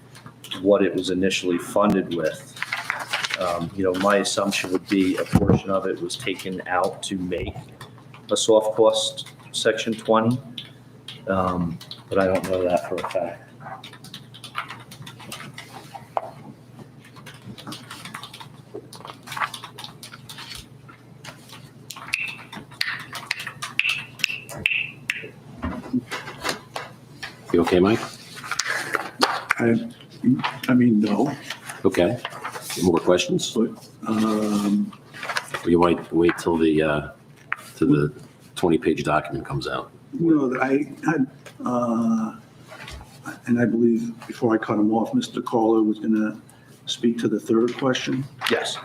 what it was initially funded with. My assumption would be a portion of it was taken out to make a soft cost section 20. But I don't know that for a fact. You okay, Mike? I mean, no, Okay. More questions? but, Or you might wait till the 20-page document comes out? I had, and I believe before I cut him off, Mr. Carlo was going to speak to the third question. Yes.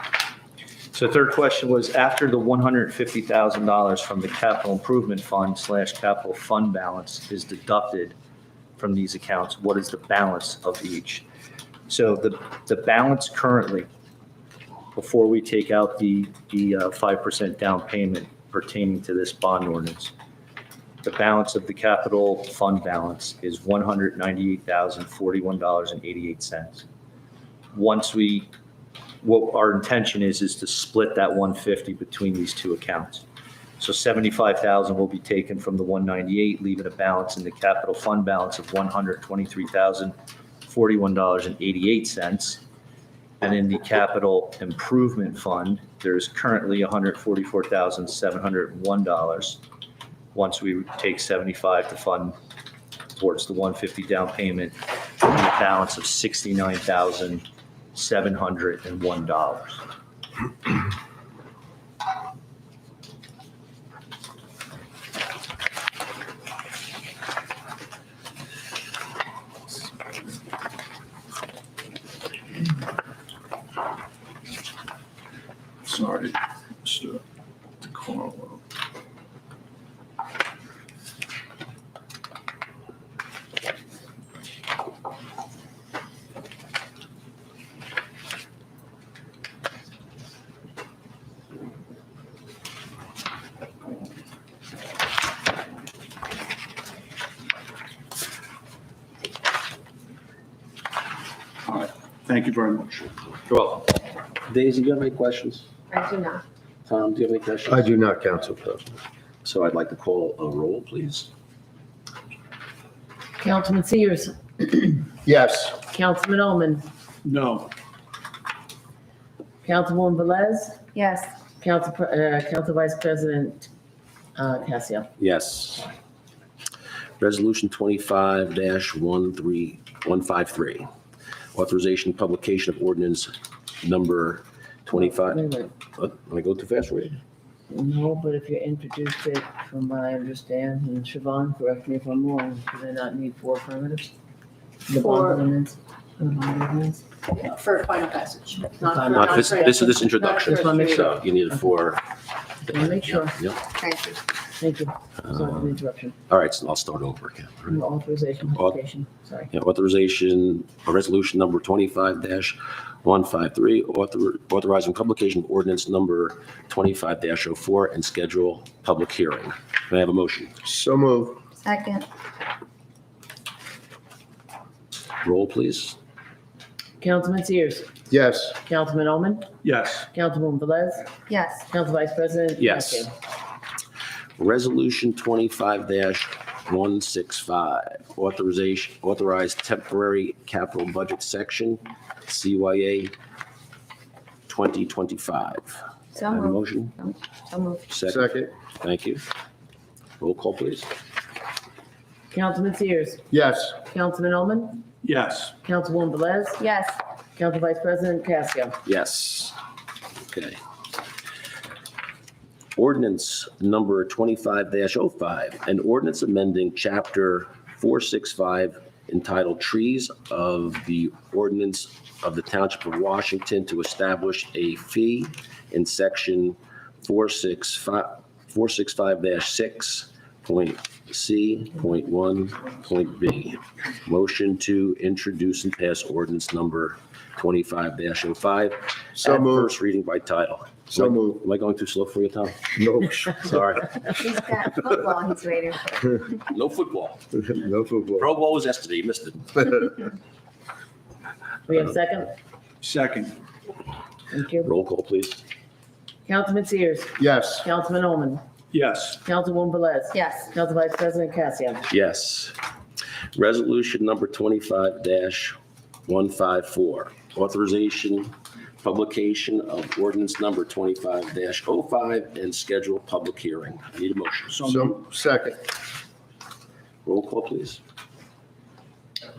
So the third question was, after the $150,000 from the capital improvement fund / capital fund balance is deducted from these accounts, what is the balance of each? So the balance currently, before we take out the 5% down payment pertaining to this bond ordinance, the balance of the capital fund balance is $198,041.88. What our intention is to split that 150 between these two accounts. So 75,000 will be taken from the 198, leaving a balance in the capital fund balance of $123,041.88. And in the capital improvement fund, there's currently $144,701. Once we take 75 to fund towards the 150 down payment, a balance of $69,701. Sorry, Mr. DeCarlo. All right, thank you very much. You're welcome. Daisy, do you have any questions? I do not. Tom, do you have any questions? I do not, Council President. So I'd like to call a roll, please. Councilman Sears, Yes. Councilman Oman, No, Councilwoman Velez, Yes. Council Vice President Casio. Yes. Resolution 25-133, 153. Authorization and publication of ordinance number 25. Wait, wait. Let me go too fast for you. No, but if you introduced it, from what I understand, and Siobhan, correct me if I'm wrong, do they not need 4 affirmatives? The bond For- ordinance? The bond ordinance? For final passage. Not Not this is introduction, Not first so you need it for. Wanna make sure. Yep. Thank you. Thank you. Sorry for the interruption. All right, so I'll start over again. The authorization, publication, sorry. Yeah, authorization, resolution number 25-153, authorizing publication of ordinance number 25-04 and schedule public hearing. May I have a motion? So move. Second. Roll, please. Councilman Sears, Yes. Councilman Omen, Yes. Councilwoman Velez, Yes. Council Vice President. Yes. Casio. Resolution 25-165, authorized temporary capital budget section, CYA 2025. So Have a moved. motion? So moved. Second. Thank you. Roll call, please. Councilman Sears, Yes. Councilman Omen, Yes. Councilwoman Velez, Yes. Council Vice President Casio. Yes. Okay. Ordinance number 25-05, an ordinance amending chapter 465 entitled Trees of the Ordinance of the Township of Washington to establish a fee in section 465.6.C.1.B. Motion to introduce and pass ordinance number 25-05. So at moved. First reading by title. So moved. Am I going too slow for you, Tom? No. Sorry. He's got football he's waiting for. No football. No football. Pro Bowl was yesterday. You missed it. We have a second? Second. Thank you. Roll call, please. Councilman Sears, Yes. Councilman Omen, Yes. Councilwoman Velez, Yes. Council Vice President Casio. Yes. Resolution number 25-154, authorization, publication of ordinance number 25-05 and schedule public hearing. I need a motion. So, second. Roll call, please.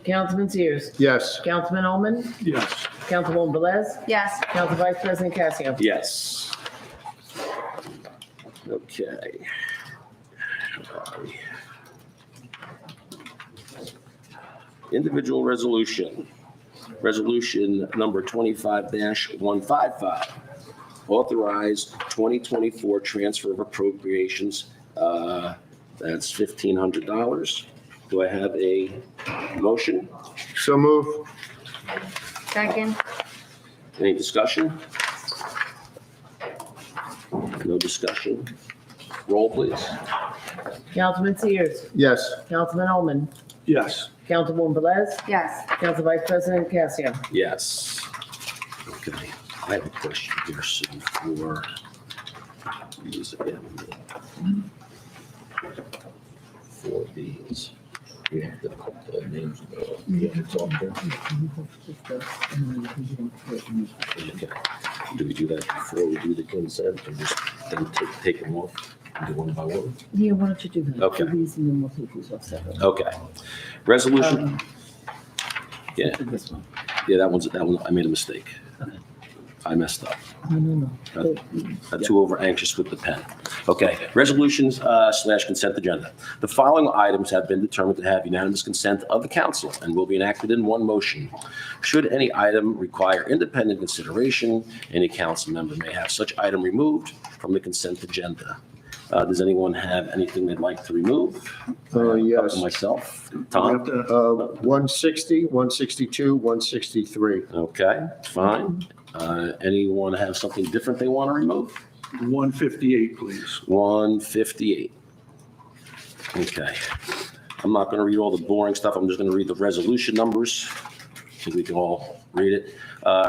Councilman Sears, Yes. Councilman Omen, Yes. Councilwoman Velez, Yes. Council Vice President Casio. Yes. Okay. Where are we? Individual resolution. Resolution number 25-155. Authorized 2024 transfer of appropriations. That's $1,500. Do I have a motion? So move. Second. Any discussion? No discussion. Roll, please. Councilman Sears, Yes. Councilman Omen, Yes. Councilwoman Velez, Yes. Council Vice President Casio. Yes. Okay. I have a question here soon for these again. For these. We have to put the names of the talk here. Okay. Do we do that before we do the consent or just then take them off and do one by one? Yeah, why don't you do that? Okay. Do these and then we'll take these off separately. Okay. Resolution, yeah, Do this one. yeah, that one, I made a mistake. Okay. I messed up. No. Got too over anxious with the pen. Okay, resolutions / consent agenda. The following items have been determined to have unanimous consent of the council and will be enacted in one motion. Should any item require independent consideration, any council member may have such item removed from the consent agenda. Does anyone have anything they'd like to remove? Yes. Myself, We have Tom? to- 160, 162, 163. Okay, fine. Anyone have something different they want to remove? 158, please. 158. Okay. I'm not going to read all the boring stuff. I'm just going to read the resolution numbers. I think we can all read it.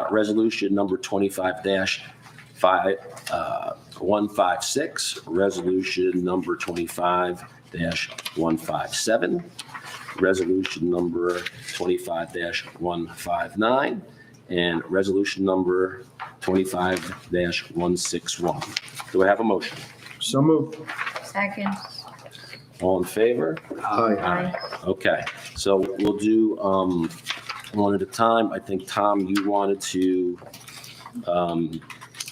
Resolution number 25-156. Resolution number 25-157. Resolution number 25-159. And resolution number 25-161. Do I have a motion? So move. Second. All in favor? Aye. Okay, so we'll do one at a time. I think, Tom, you wanted to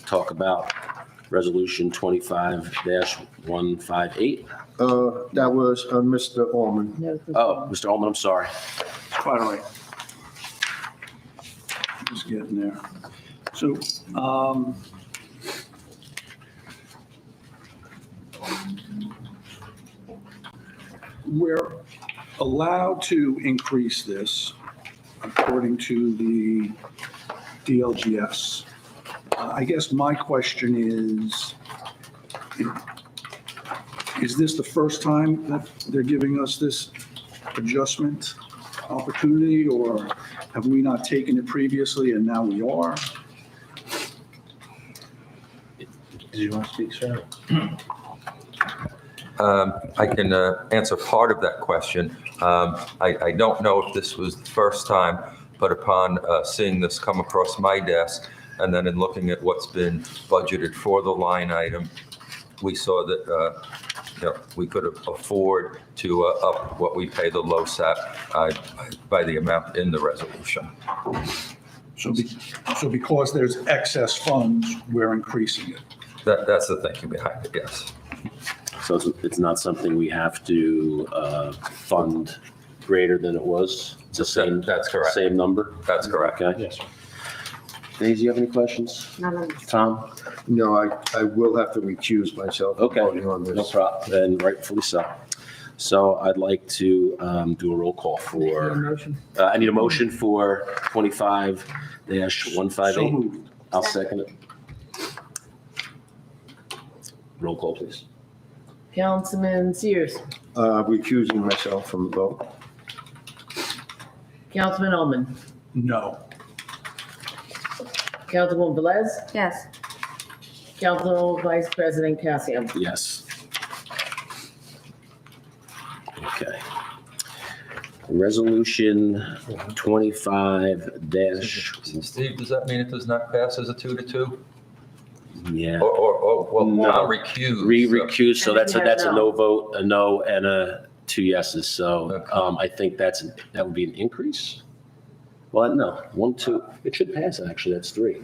talk about Resolution 25-158. That was Mr. Orman. No, Oh, Mr. Ullman, I'm sorry. Quite all right. Just getting there. So, we're allowed to increase this according to the DLGS. I guess my question is this the first time that they're giving us this adjustment opportunity, or have we not taken it previously and now we are? Did you want to speak, sir? I can answer part of that question. I don't know if this was the first time, but upon seeing this come across my desk, and then in looking at what's been budgeted for the line item, we saw that we could afford to up what we pay the LoSAP by the amount in the resolution. So because there's excess funds, we're increasing it. That's the thinking behind it, yes. So it's not something we have to fund greater than it was? It's the same? That's correct. Same number? That's correct. Okay. Yes, sir. Daisy, you have any questions? None of Tom? No, I will have to recuse myself from Okay, voting on this. no problem, and rightfully so. So I'd like to do a roll call for, motion. I need a motion for 25-158. So moved. I'll second it. Roll call, please. Councilman Sears, Recusing myself from the vote. Councilman Ullman, No. Councilwoman Velez, Yes. Council Vice President Cassiano. Yes. Okay. Resolution 25- Steve, does that mean it does not pass as a 2-2? yeah. Well, No. not recused. Recuse, so that's a No. no vote, a no, and a 2 yeses. So Okay. I think that would be an increase. Well, no, 1, 2, it should pass, actually, that's 3,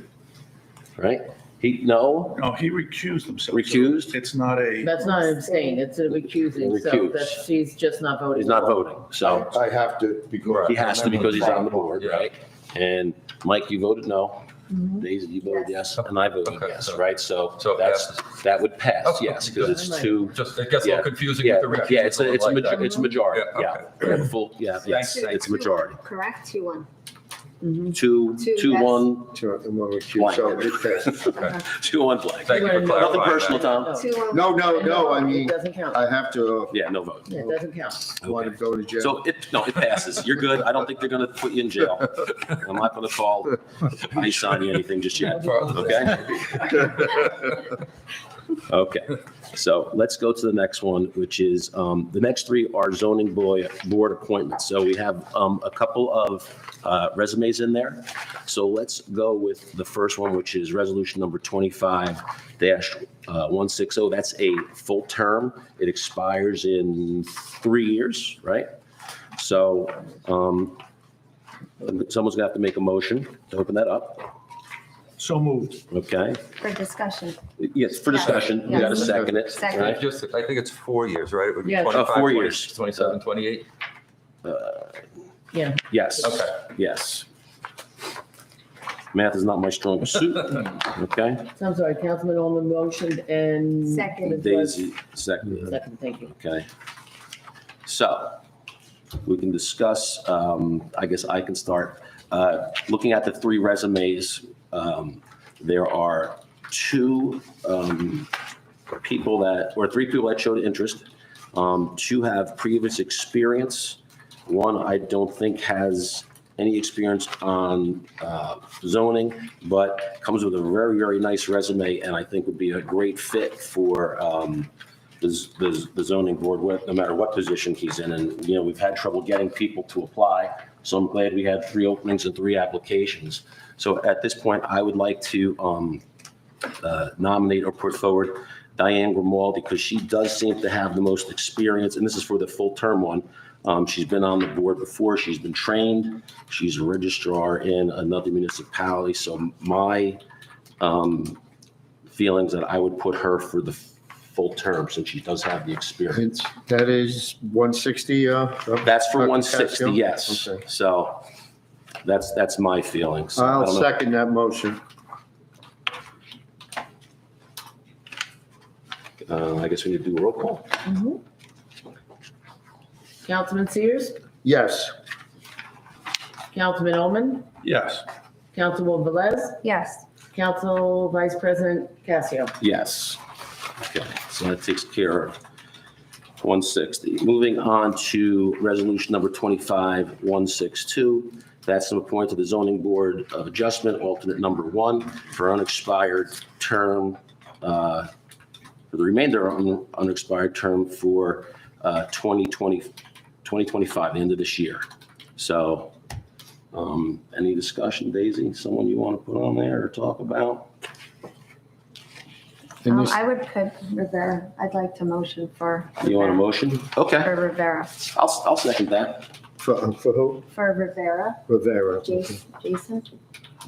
right? No, No, he recused himself. Recused? It's not a, That's not an abstain, it's a recusing, so Recuse. that's, she's just not voting. he's not voting, so I have to because. he has to because he's on the board, Yeah. right? And Mike, you voted no. Mhm. Daisy, you voted yes, and I voted Okay, yes, so- right? So so it that would pass, Okay. yes, because it's 2. Just, it gets a Yeah. little confusing Yeah, with the recusal. yeah, it's a majority, Yeah, yeah. okay. Yeah, full, yeah, yes, you. it's a majority. Correct, 2-1. 2, Two 2, yes. 1, Two and one recuse, so it passes. Okay. 2, 1 blank. Thank you for clarifying. Nothing personal, that. Tom. 2-1. No, I It mean, doesn't count. I have to, Yeah, no vote. Yeah, it doesn't count. want to go to jail. So it passes. You're good. I don't think they're going to put you in jail. I'm not going to call ICE on you anything just yet. Okay? Okay. So let's go to the next one, which is, the next 3 are zoning board appointments. So we have a couple of resumes in there. So let's go with the first one, which is resolution number 25-160. That's a full term. It expires in 3 years, right? So someone's gonna have to make a motion to open that up, so moved. okay? For discussion. Yes, for discussion, you gotta second it, Second. right? I think it's 4 years, right? It would be Yes. 25, 4 20, years. 27, 28? Yeah, Yes. Okay. Yes. Math is not my strongest suit, okay? so I'm sorry, Councilman Ullman motioned and. Second. Ms. Velez Daisy, second, Second, thank you. okay? So, we can discuss, I guess I can start. Looking at the 3 resumes, there are 2 people that, or 3 people that showed interest. 2 have previous experience. 1, I don't think has any experience on zoning, but comes with a very, very nice resume, and I think would be a great fit for the zoning board, no matter what position he's in. And, we've had trouble getting people to apply, so I'm glad we had 3 openings and 3 applications. So at this point, I would like to nominate or put forward Diane Grimaldi, because she does seem to have the most experience, and this is for the full-term one. She's been on the board before, she's been trained, she's a registrar in another municipality, so my feelings that I would put her for the full term, since she does have the experience. That is 160, That's for Dr. 160, Cascio? yes. Okay. So that's my feelings. So I I'll don't know. second that motion. I guess we need to do a roll call. Councilman Sears, Yes. Councilman Oman, Yes. Councilwoman Velez, Yes. Council Vice President Casio. Yes. Okay, so that takes care of 160. Moving on to resolution number 25162. That's an appointment to the zoning board of adjustment, alternate number 1, for unexpired term, for the remainder of unexpired term for 2025, the end of this year. So any discussion, Daisy? Someone you want to put on there or talk about? And this- I would put Rivera. I'd like to motion for. You want a Rivera. motion? Okay, For Rivera. I'll second that. For who? For Rivera, Rivera. Jason,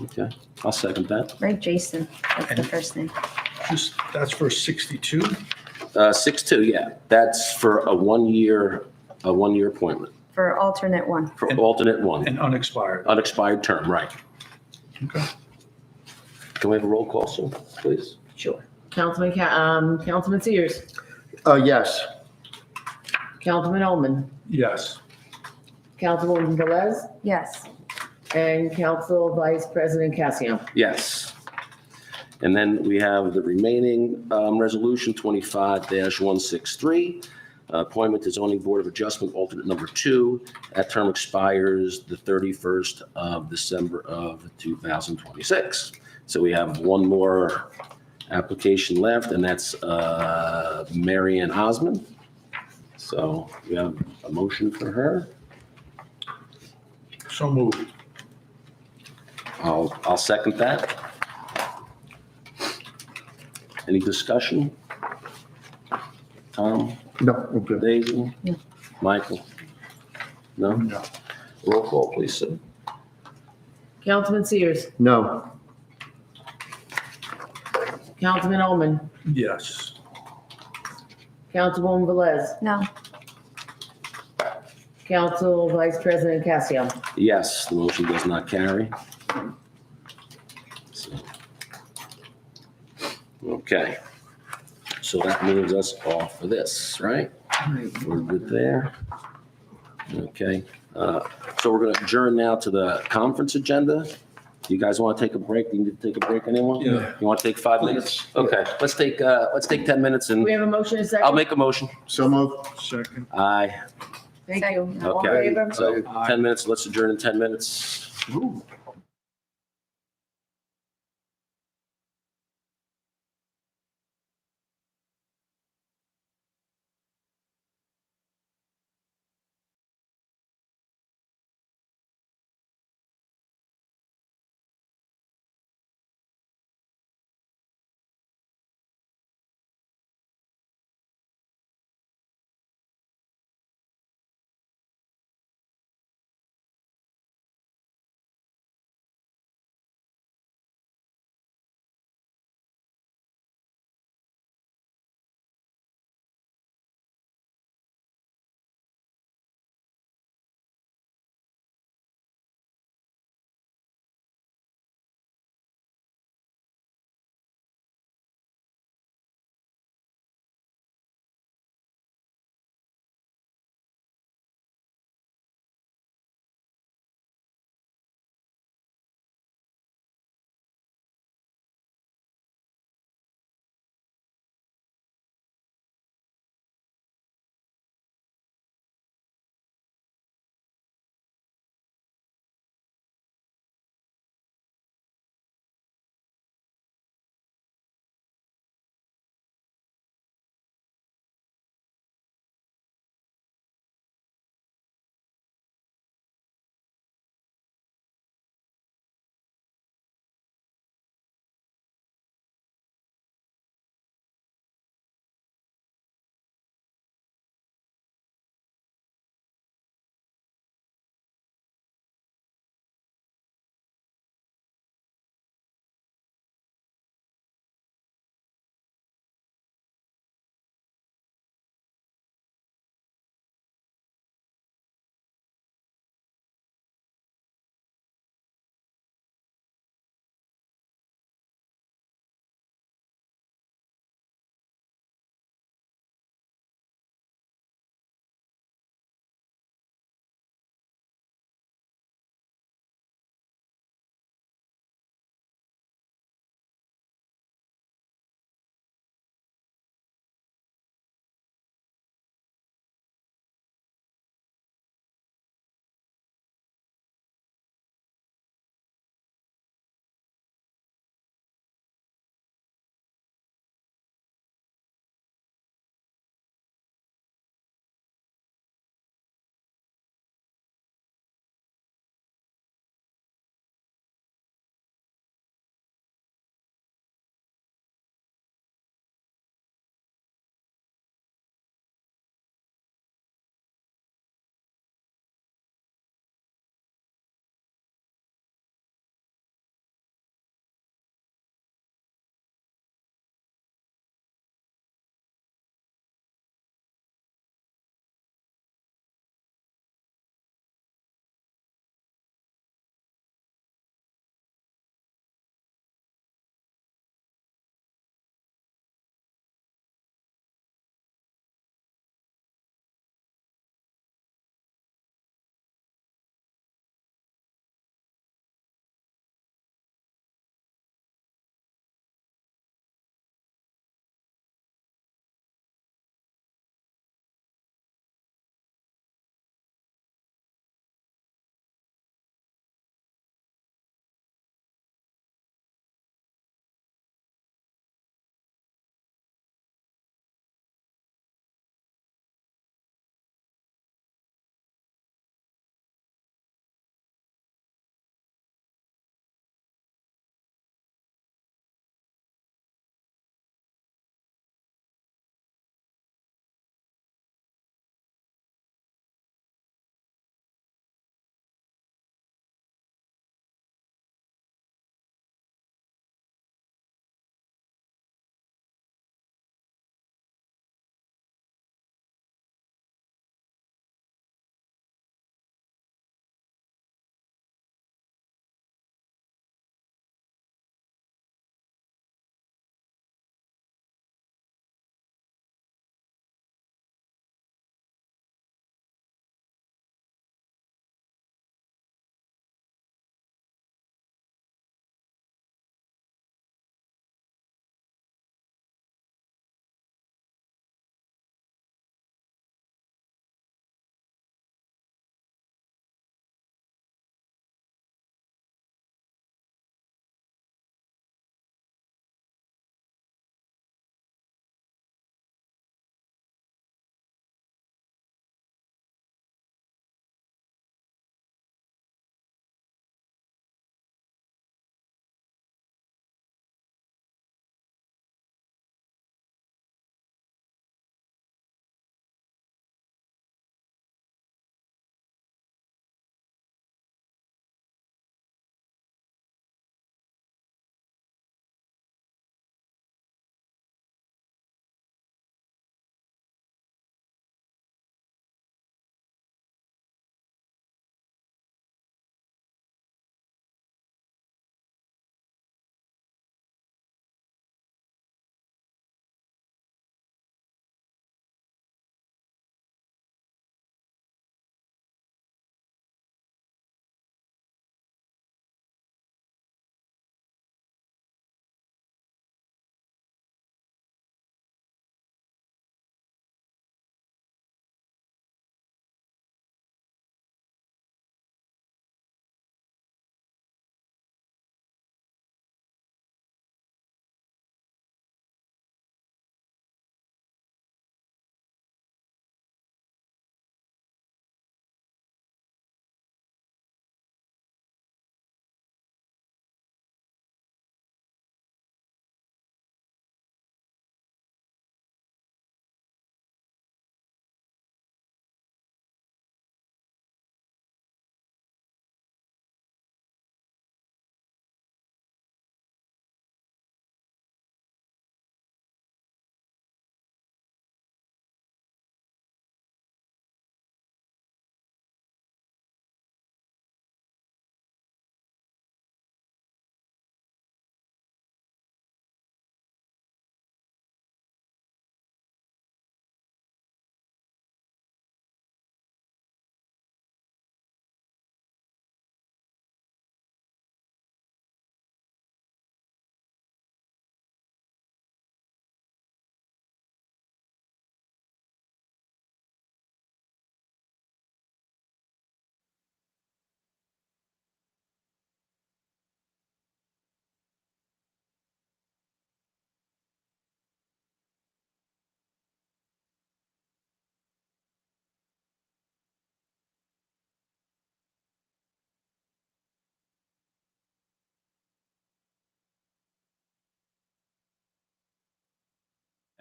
Okay, I'll second that. right, Jason, that's the first name. Just, that's for 62? 6-2, yeah, that's for a one-year appointment, For alternate 1. for And- alternate 1, And unexpired. unexpired term, right. Okay. Can we have a roll call, sir, please? Sure. Councilman Sears, Yes. Councilman Oman, Yes. Councilwoman Velez, Yes. and Council Vice President Casio. Yes. And then we have the remaining resolution, 25-163, appointment to zoning board of adjustment, alternate number 2. That term expires the 31st of December of 2026. So we have one more application left, and that's Marianne Osmond. So we have a motion for her. So moved. I'll second that. Any discussion? Tom, No, okay. Daisy? No. Michael? No? No. Roll call, please, sir. Councilman Sears, No. Councilman Oman, Yes. Councilwoman Velez, No. Council Vice President Casio. Yes, the motion does not carry. So- Okay. So that moves us off for this, right? We're good there. Okay. So we're going to adjourn now to the conference agenda. Do you guys want to take a break? Do you need to take a break, anyone? Yeah. You want to take 5 minutes? Okay, let's take 10 minutes Do and we have a motion and a I'll second? make a motion. So moved. Second. Aye. Thank you. All in Okay. favor? So 10 minutes, let's adjourn in 10 minutes.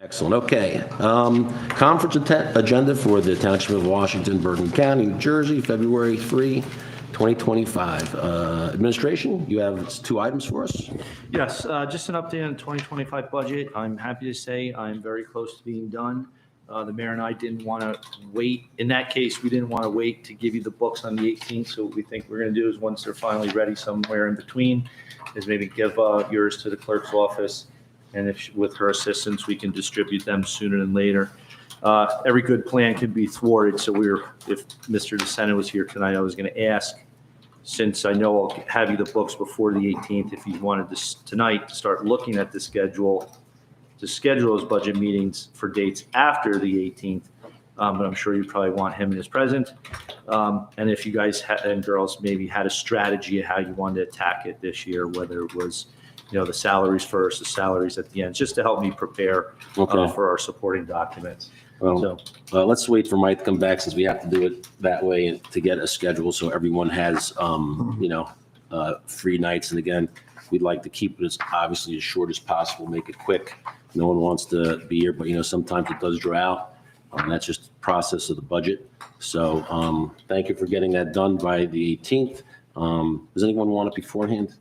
Excellent, okay. Conference agenda for the Township of Washington, Bergen County, New Jersey, February 3, 2025. Administration, you have 2 items for us? Yes, just an update on the 2025 budget. I'm happy to say I'm very close to being done. The mayor and I didn't want to wait. In that case, we didn't want to wait to give you the books on the 18th. So what we think we're going to do is once they're finally ready somewhere in between, is maybe give yours to the clerk's office. And if with her assistance, we can distribute them sooner than later. Every good plan can be thwarted. So if Mr. DeSena was here tonight, I was going to ask, since I know I'll have you the books before the 18th, if you wanted tonight to start looking at the schedule, to schedule those budget meetings for dates after the 18th. But I'm sure you probably want him as present. And if you guys and girls maybe had a strategy of how you wanted to attack it this year, whether it was, the salaries first, the salaries at the end, just to help me prepare for our supporting documents. Well, let's wait for Mike to come back since we have to do it that way and to get a schedule so everyone has, free nights. And again, we'd like to keep it as obviously as short as possible, make it quick. No one wants to be here, but sometimes it does draw out. That's just the process of the budget. So thank you for getting that done by the 18th. Does anyone want it beforehand?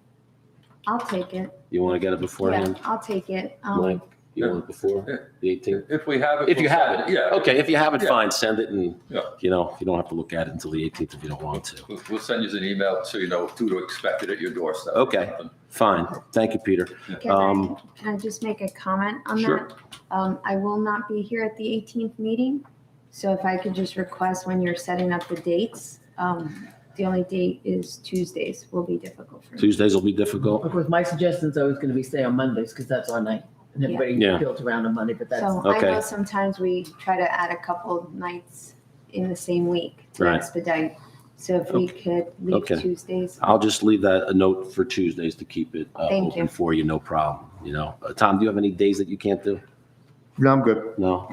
I'll take it. You want to get it beforehand? Yeah, I'll take it. Mike, you want it before the 18th? If we have it. If you we'll have send it, Yeah. okay, if you have it, Yeah. fine, send it, and, Yeah. you don't have to look at it until the 18th if you don't want to. We'll send you an email so you know who to expect it at your doorstep. Okay. Fine, thank you, Peter. Can I just make a comment on Sure. that? I will not be here at the 18th meeting, so if I could just request when you're setting up the dates, the only date is Tuesdays will be difficult for me. Tuesdays will be difficult. Of course, my suggestion is always going to be stay on Mondays because that's our night. And everybody Yeah. built around on Monday, but that's, So I Okay. know sometimes we try to add a couple nights in the same week to Right. expedite. So if we could leave Okay. Tuesdays. I'll just leave a note for Tuesdays to keep it Thank open you. for you, no problem, Tom, do you have any days that you can't do? No, I'm good. No?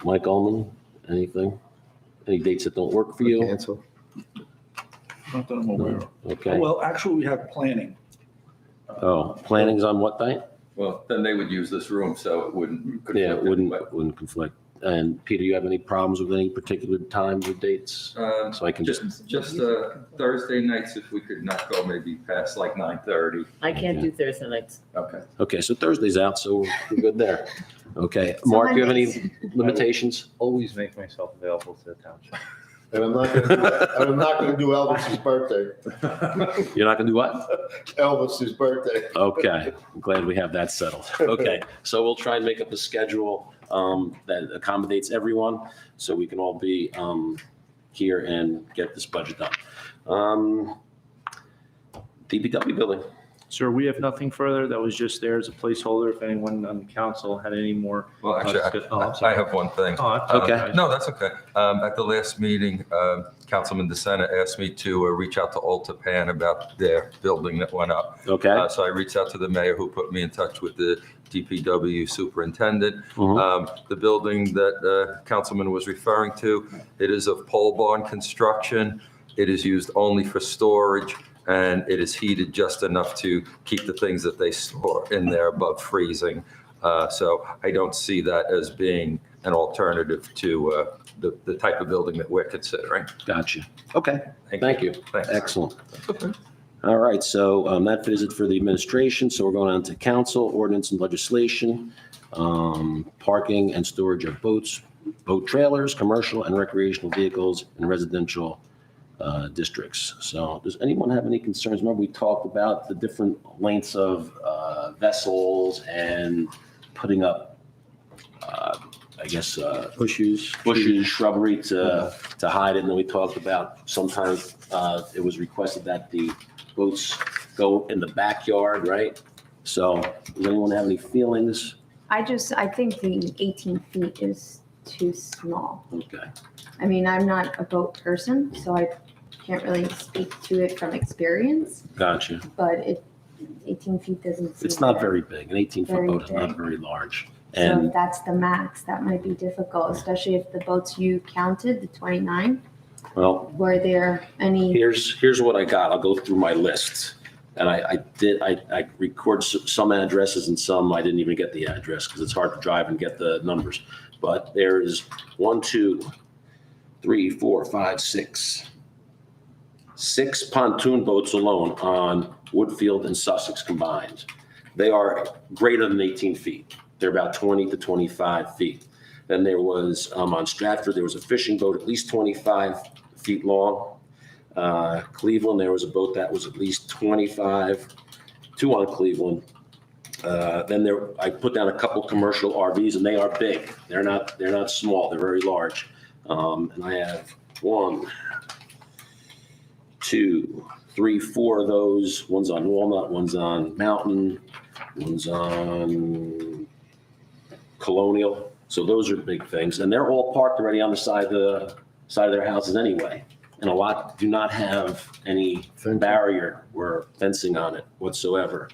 Mike Ullman, anything? Any dates that don't work for you? Cancel. Not that I'm aware of. Okay. Well, actually, we have planning. Oh, planning's on what night? Well, then they would use this room, so it wouldn't. Yeah, it conflict anyway. wouldn't conflict. And Peter, you have any problems with any particular times or dates? So I can just, Just Thursday nights, if we could not go maybe past like 9:30. I can't do Thursday nights. Okay. okay, so Thursday's out, so we're good there. Okay, Mark, do you have any limitations? Always make myself available to the township. And I'm not gonna do Elvis's birthday. You're not gonna do what? Elvis's birthday. Okay, I'm glad we have that settled. Okay, so we'll try and make up a schedule that accommodates everyone, so we can all be here and get this budget done. DPW building. Sir, we have nothing further. That was just there as a placeholder. If anyone on the council had any more. Well, actually, I'm I sorry. have one thing. Oh, I Okay. apologize. No, that's okay. At the last meeting, Councilman DeSena asked me to reach out to Alta Pan about their building that went up. Okay. So I reached out to the mayor, who put me in touch with the DPW superintendent. Mhm. The building that Councilman was referring to, it is of pole barn construction. It is used only for storage, and it is heated just enough to keep the things that they store in there above freezing. So I don't see that as being an alternative to the type of building that we're considering. Gotcha. Okay, thank you. Thanks. Excellent. All right, so that is it for the administration. So we're going on to council, ordinance and legislation, parking and storage of boats, boat trailers, commercial and recreational vehicles in residential districts. So does anyone have any concerns? Remember, we talked about the different lengths of vessels and putting up, bushes, shrubbery to hide it. And then we talked about sometimes it was requested that the boats go in the backyard, right? So does anyone have any feelings? I think the 18 feet is too small. Okay, I mean, I'm not a boat person, so I can't really speak to it from experience, gotcha. but 18 feet doesn't seem. It's not fair. very big. An 18-foot Very boat is not big. very large. So if And that's the max, that might be difficult, especially if the boats you counted, the 29, well, were there any? here's what I got. I'll go through my list. And I recorded some addresses and some I didn't even get the address because it's hard to drive and get the numbers. But there is 1, 2, 3, 4, 5, 6 pontoon boats alone on Woodfield and Sussex combined. They are greater than 18 feet. They're about 20 to 25 feet. Then there was, on Stratford, there was a fishing boat at least 25 feet long. Cleveland, there was a boat that was at least 25, 2 on Cleveland. Then I put down a couple commercial RVs, and they are big. They're not small. They're very large. And I have 1, 2, 3, 4 of those. One's on Walnut, one's on Mountain, one's on Colonial. So those are big things, and they're all parked already on the side of their houses anyway. And a lot do not have any barrier or fencing on it whatsoever.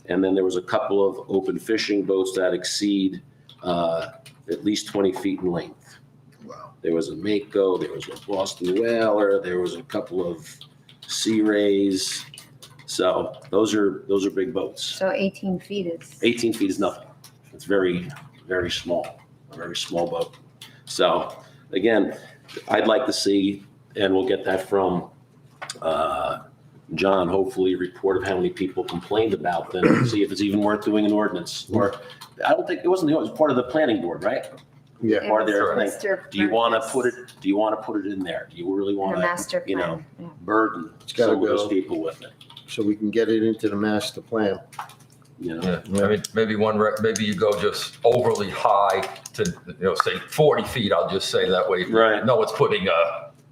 And then there was a couple of open fishing boats that exceed at least 20 feet in length. Wow. There was a Mako, there was a Boston Whaler, there was a couple of Sea Rays. So those are big boats. So 18 feet is. 18 feet is nothing. It's very, very small, a very small boat. So again, I'd like to see, and we'll get that from John, hopefully, a report of how many people complained about them, and see if it's even worth doing an ordinance. Or I don't think it was part of the planning board, right? Yeah. It Part of was their thing. Mr. Do you want to Murphy's- put it in there? Do you really want The master to, plan. Yeah. burden gotta some of those go. people with it? So we can get it into the master plan. Yeah, I mean, maybe maybe you go just overly high to, say 40 feet, I'll just say that way. Right. No, it's putting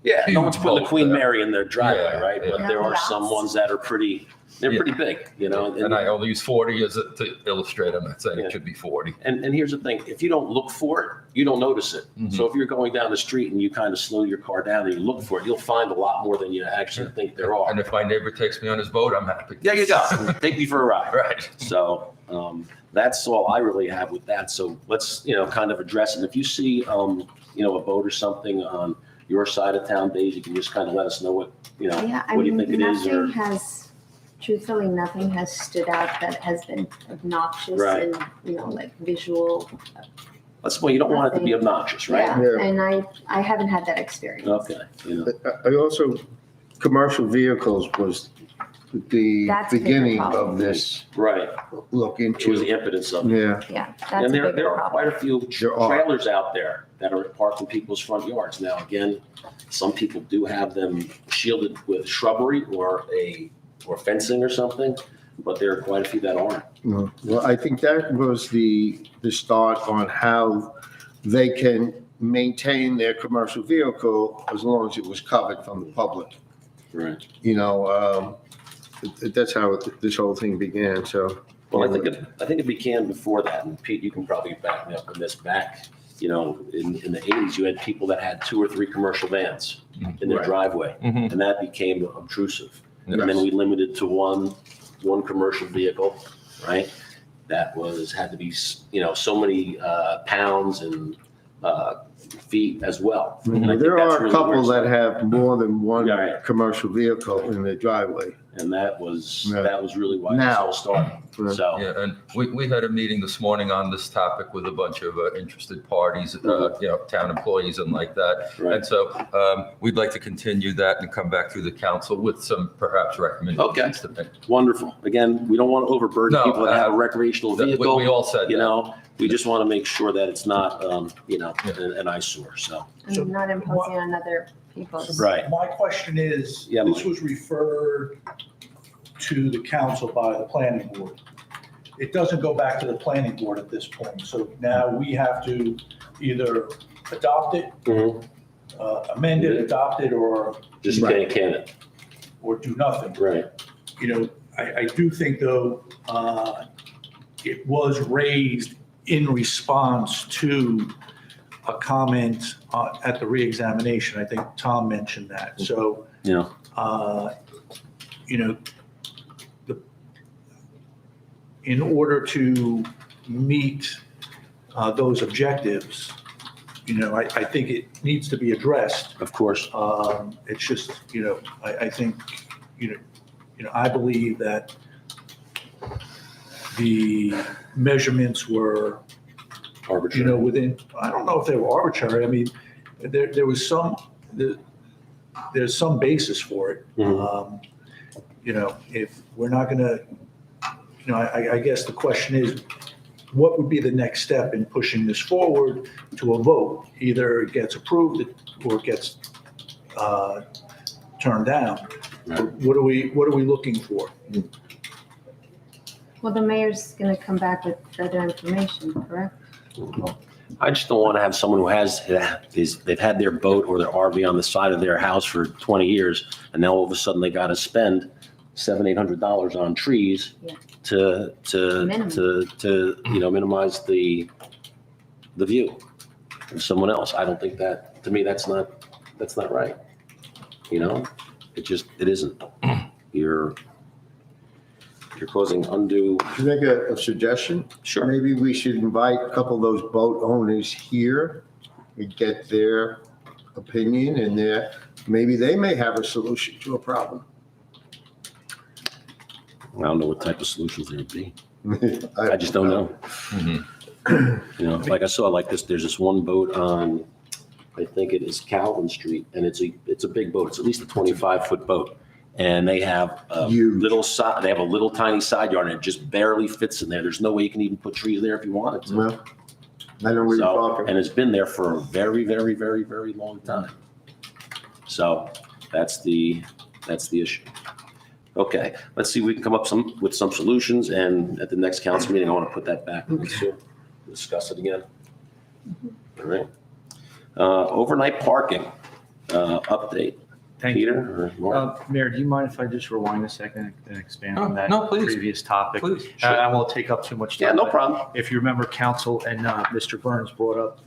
Yeah, no one's putting the boat Queen there. Mary in their driveway, Yeah, right? But yeah. there are some ones that are pretty big, and I only use 40 as to illustrate. I'm not saying Yeah. it should be 40. And here's the thing, if you don't look for it, you don't notice it. Mhm. So if you're going down the street and you kind of slow your car down and you look for it, you'll find a lot more than you actually think there are. And if my neighbor takes me on his boat, I'm happy. There you go. Take me for a ride. Right. So that's all I really have with that. So let's, kind of address it. And if you see, a boat or something on your side of town, Dave, you can just kind of let us know what, Yeah, I what do you mean, think it is? Or truthfully, nothing has stood out that has been obnoxious Right. and, like visual. That's why you don't want it to be obnoxious, right? Yeah, Yeah. and I haven't had that experience. Okay. I also, commercial vehicles was the That's a bigger beginning problem. of this Right. look It was the into. impetus of it. Yeah. Yeah, that's And a there bigger are problem. quite a few There are. trailers out there that are parked in people's front yards. Now, again, some people do have them shielded with shrubbery or fencing or something, but there are quite a few that aren't. No. Well, I think that was the start on how they can maintain their commercial vehicle as long as it was covered from the public. Right. That's how this whole thing began, so. Well, I think it began before that, and Pete, you can probably back me up on this. Back, in the 80s, you had people that had 2 or 3 commercial vans in their Right. driveway, Mhm. and that became obtrusive. Yes. And then we limited to one commercial vehicle, right? That had to be, so many pounds and feet as well. And I think There that's are a really couple where that have more than one Yeah, right. commercial vehicle in their driveway. and that was Yeah. really why this Now. all started. Right. So, Yeah, and we had a meeting this morning on this topic with a bunch of interested parties, town employees and like that. Right. And so we'd like to continue that and come back through the council with some perhaps recommendations. to make. wonderful. Again, we don't want to overburden No, people that have a recreational We vehicle. we all said that. We just want to make sure that it's not, an eyesore, so. And not imposing on other people's. Right. My question is, Yeah, this Mike. was referred to the council by the planning board. It doesn't go back to the planning board at this point, so now we have to either adopt it, amend it, adopt it, or Just Right. can it, do nothing. right. I do think though, it was raised in response to a comment at the reexamination. I think Tom mentioned that. So, Yeah. In order to meet those objectives, I think it needs to be addressed. Of course. It's just, I think, I believe that the measurements were, Arbitrary. within, I don't know if they were arbitrary. I mean, there was there's some basis for it. If we're not gonna, I guess the question is, what would be the next step in pushing this forward to a vote? Either it gets approved or it gets turned down. What are we looking for? Well, the mayor's going to come back with further information, correct? I just don't want to have someone who they've had their boat or their RV on the side of their house for 20 years, and now all of a sudden they got to spend $700-800 on trees Yeah. to minimize the view of someone else. I don't think that, to me, that's not right. It isn't. You're causing undue. Can I make a suggestion? Sure. Maybe we should invite a couple of those boat owners here and get their opinion and maybe they may have a solution to a problem. I don't know what type of solutions there would be. I just don't know. Like I saw this, there's this one boat on, I think it is Calvin Street, and it's a big boat. It's at least a 25-foot boat. And they have a Huge. they have a little tiny side yard, and it just barely fits in there. There's no way you can even put trees there if you wanted to. Well, I know what you're talking. And it's been there for a very, very, very, very long time. So that's the issue. Okay, let's see if we can come up with some solutions, and at the next council meeting, I want to put that back. We'll discuss it again. All right. Overnight parking, update. Thank you. Peter or Mark? Mayor, do you mind if I just rewind a second and expand on that No, please. previous topic? Please. I won't take up too much time. Yeah, no problem. If you remember, council and Mr. Burns brought up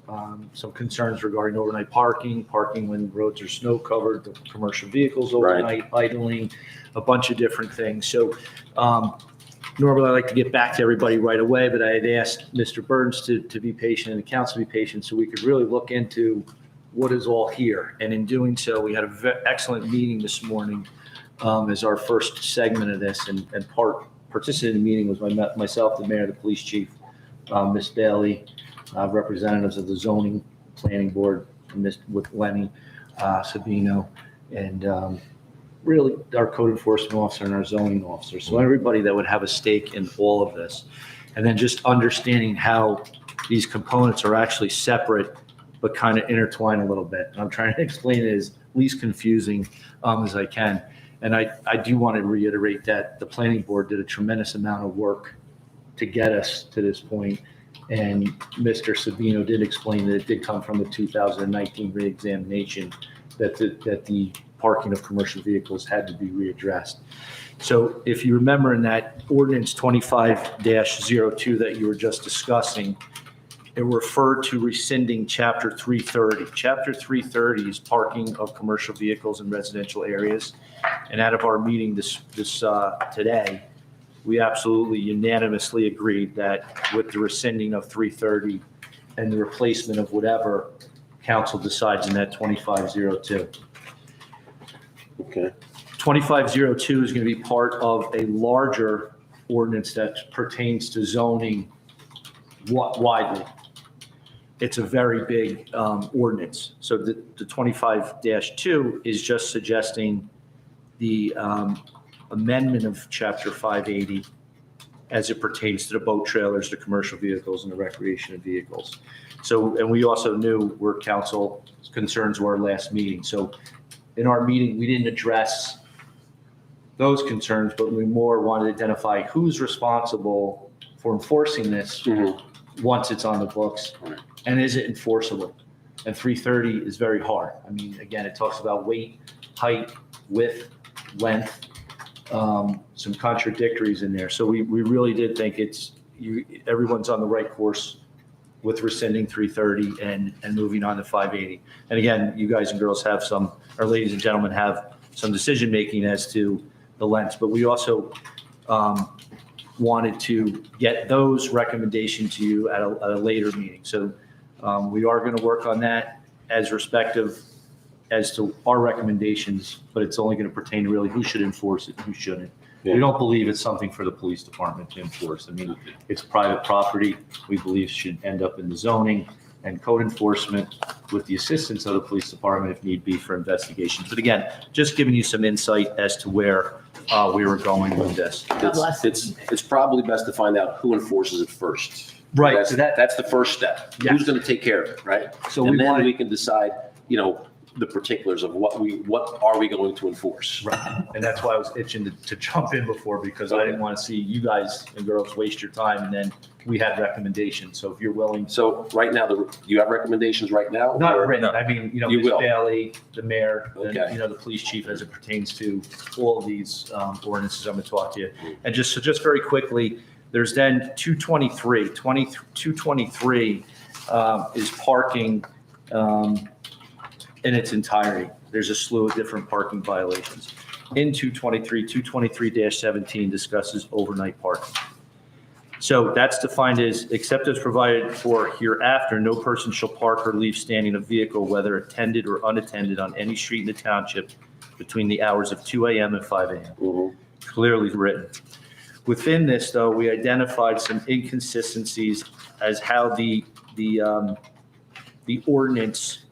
some concerns regarding overnight parking when roads are snow covered, the commercial vehicles overnight idling, a bunch of different things. So normally I like to get back to everybody right away, but I had asked Mr. Burns to be patient and the council to be patient so we could really look into what is all here. And in doing so, we had an excellent meeting this morning as our first segment of this, and participating in the meeting was myself, the mayor, the police chief, Ms. Bailey, representatives of the zoning planning board, with Lenny Sabino, and really our code enforcement officer and our zoning officer. So everybody that would have a stake in all of this. And then just understanding how these components are actually separate but kind of intertwine a little bit. And I'm trying to explain it as least confusing as I can. And I do want to reiterate that the planning board did a tremendous amount of work to get us to this point. And Mr. Sabino did explain that it did come from the 2019 reexamination that the parking of commercial vehicles had to be readdressed. So if you remember in that ordinance 25-02 that you were just discussing, it referred to rescinding Chapter 330. Chapter 330 is parking of commercial vehicles in residential areas. And out of our meeting this today, we absolutely unanimously agreed that with the rescinding of 330 and the replacement of whatever council decides in that 2502. Okay. 2502 is going to be part of a larger ordinance that pertains to zoning widely. It's a very big ordinance. So the 25-2 is just suggesting the amendment of Chapter 580 as it pertains to the boat trailers, the commercial vehicles, and the recreation of vehicles. So, and we also knew where council's concerns were last meeting. So in our meeting, we didn't address those concerns, but we more wanted to identify who's responsible for enforcing this once it's on the books, and is it enforceable? And 330 is very hard. I mean, again, it talks about weight, height, width, length, some contradictories in there. So we really did think everyone's on the right course with rescinding 330 and moving on to 580. And again, you guys and girls have or ladies and gentlemen have some decision making as to the lengths, but we also wanted to get those recommendations to you at a later meeting. So we are going to work on that as respective as to our recommendations, but it's only going to pertain to really who should enforce it and who shouldn't. Yeah. We don't believe it's something for the police department to enforce. I mean, it's private property. We believe should end up in the zoning and code enforcement with the assistance of the police department if need be for investigations. But again, just giving you some insight as to where we were going with this. It's probably best to find out who enforces it first. Right, That's, so that- that's the first step. Yes. Who's going to take care of it, right? So And we then want we can decide, you know, the particulars of what are we going to enforce? Right. And that's why I was itching to jump in before, because I didn't want to see you guys and girls waste your time, and then we had recommendations. So if you're willing. So right now, you have recommendations right now? Not or- written, I mean, You Ms. will. Bailey, the mayor, Okay. and, the police chief as it pertains to all of these ordinances I'm going to talk to you. And just very quickly, there's then 223 is parking in its entirety. There's a slew of different parking violations. In 223-17 discusses overnight parking. So that's defined as, except as provided for hereafter, no person shall park or leave standing a vehicle, whether attended or unattended, on any street in the township between the hours of 2 a.m. and 5 a.m. Mhm. Clearly written. Within this, though, we identified some inconsistencies as how the ordinance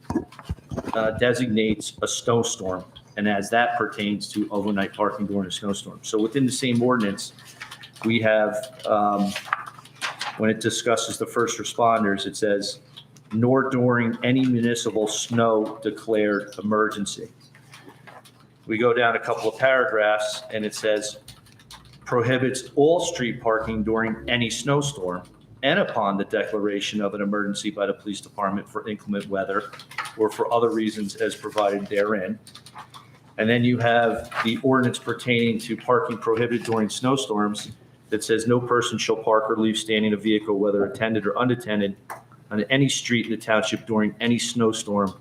designates a snowstorm, and as that pertains to overnight parking during a snowstorm. So within the same ordinance, we have, when it discusses the first responders, it says, nor during any municipal snow declared emergency. We go down a couple of paragraphs, and it says, prohibits all street parking during any snowstorm and upon the declaration of an emergency by the police department for inclement weather or for other reasons as provided therein. And then you have the ordinance pertaining to parking prohibited during snowstorms that says no person shall park or leave standing a vehicle, whether attended or unattended, on any street in the township during any snowstorm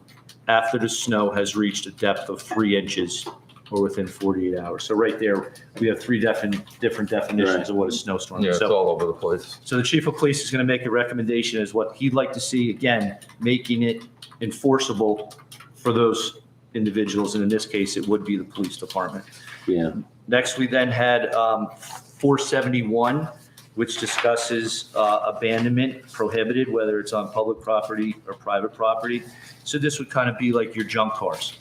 after the snow has reached a depth of 3 inches or within 48 hours. So right there, we have three different definitions of what a snowstorm Yeah, is. it's So all over the place. so the chief of police is going to make a recommendation as what he'd like to see, again, making it enforceable for those individuals. And in this case, it would be the police department. Yeah. Next, we then had 471, which discusses abandonment prohibited, whether it's on public property or private property. So this would kind of be like your junk cars.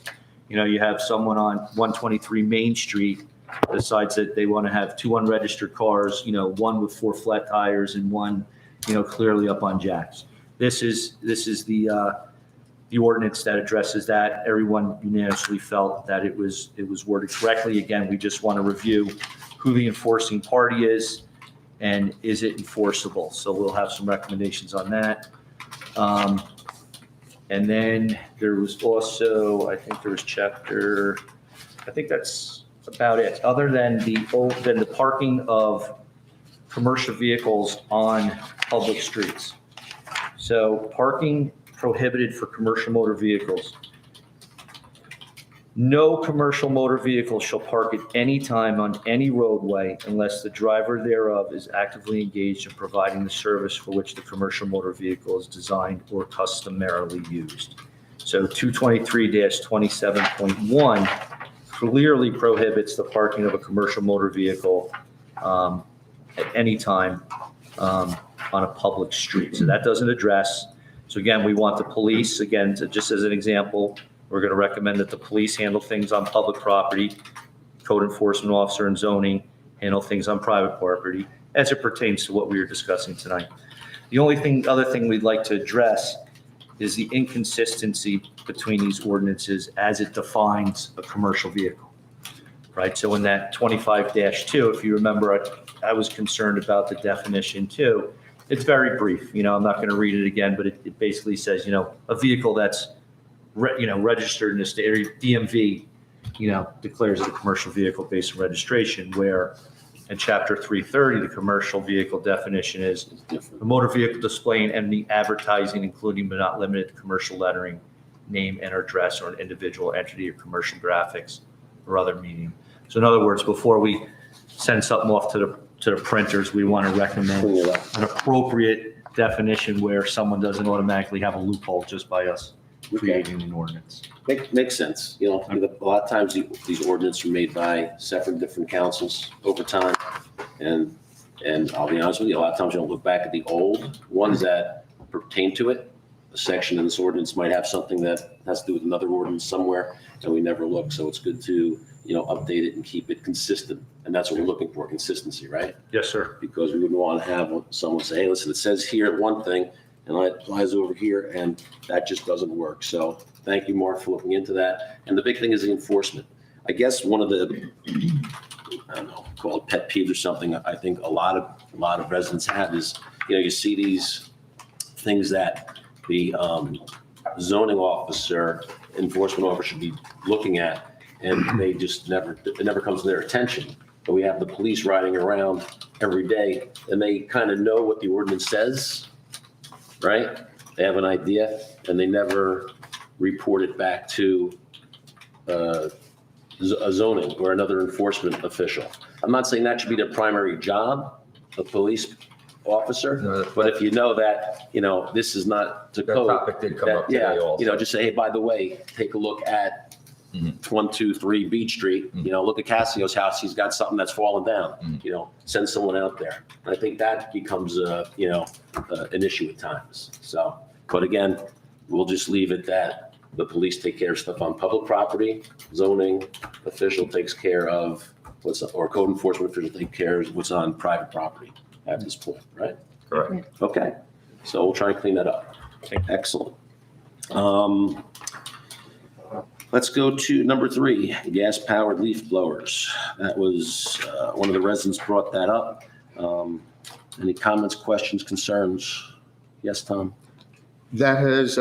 You have someone on 123 Main Street decides that they want to have 2 unregistered cars, one with 4 flat tires and one, clearly up on jacks. This is the ordinance that addresses that. Everyone unanimously felt that it was worded correctly. Again, we just want to review who the enforcing party is and is it enforceable. So we'll have some recommendations on that. And then there was also, I think there was I think that's about it, other than the parking of commercial vehicles on public streets. So parking prohibited for commercial motor vehicles. No commercial motor vehicle shall park at any time on any roadway unless the driver thereof is actively engaged in providing the service for which the commercial motor vehicle is designed or customarily used. So 223-27.1 clearly prohibits the parking of a commercial motor vehicle at any time on a public street. So that doesn't address. So again, we want the police, again, just as an example, we're going to recommend that the police handle things on public property, code enforcement officer and zoning handle things on private property as it pertains to what we were discussing tonight. The other thing we'd like to address is the inconsistency between these ordinances as it defines a commercial vehicle, right? So in that 25-2, if you remember, I was concerned about the definition too. It's very brief, I'm not going to read it again, but it basically says, a vehicle that's registered in the state, or DMV, declares it a commercial vehicle based on registration, where in chapter 330, the commercial vehicle definition is a motor vehicle displaying any advertising, including but not limited to commercial lettering, name and address, or an individual entity or commercial graphics or other medium. So in other words, before we send something off to the printers, we want to recommend an appropriate definition where someone doesn't automatically have a loophole just by us creating an ordinance. Makes sense. You know, a lot of times these ordinances are made by separate different councils over time. And I'll be honest with you, a lot of times you don't look back at the old ones that pertain to it. A section in this ordinance might have something that has to do with another ordinance somewhere, and we never look. So it's good to, you know, update it and keep it consistent. And that's what we're looking for, consistency, right? Yes, sir. Because we wouldn't want to have someone say, hey, listen, it says here one thing, and it applies over here, and that just doesn't work. So thank you, Mark, for looking into that. And the big thing is the enforcement. I guess one of the, I don't know, call it pet peeves or something, I think a lot of residents have is, you know, you see these things that the zoning officer, enforcement officer should be looking at, and they just it never comes to their attention. But we have the police riding around every day, and they kind of know what the ordinance says, right? They have an idea, and they never report it back to a zoning or another enforcement official. I'm not saying that should be their primary job, a police officer, No, but if you know that, you know, this is not to That code. topic did come up Yeah, today also. you know, just say, hey, by the way, take a look at 123 Beach Street, you know, look at Cassio's house, he's got something that's fallen down, you know, send someone out there. And I think that becomes you know, an issue at times. So, but again, we'll just leave it that the police take care of stuff on public property, zoning official takes care of or code enforcement official takes care of what's on private property at this point, right? Correct. Okay, so we'll try and clean that up. Excellent. Let's go to number 3, gas-powered leaf blowers. That was, one of the residents brought that up. Any comments, questions, concerns? Yes, Tom? That has,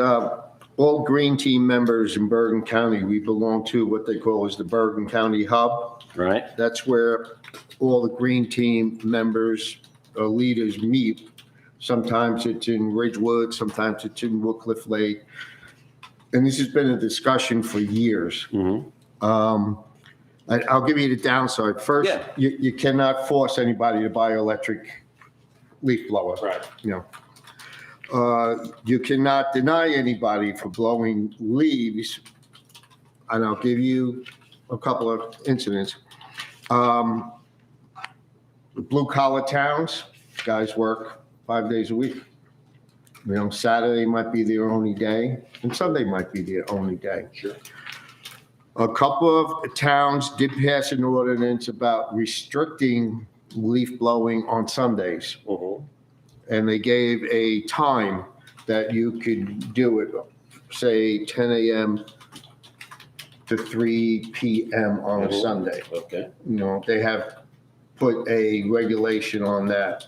all green team members in Bergen County, we belong to what they call is the Bergen County Hub. Right? That's where all the green team members, leaders meet. Sometimes it's in Ridgewood, sometimes it's in Woodcliff Lake. And this has been a discussion for years. Mm-hmm. I'll give you the downside. First, Yeah. you cannot force anybody to buy an electric leaf blower. Right. You know, you cannot deny anybody for blowing leaves. And I'll give you a couple of incidents. Blue collar towns, guys work 5 days a week. You know, Saturday might be their only day, and Sunday might be their only day. Sure. A couple of towns did pass an ordinance about restricting leaf blowing on Sundays. Mm-hmm. And they gave a time that you could do it, say 10 a.m. to 3 p.m. on a Mhm. Sunday. Okay. You know, they have put a regulation on that.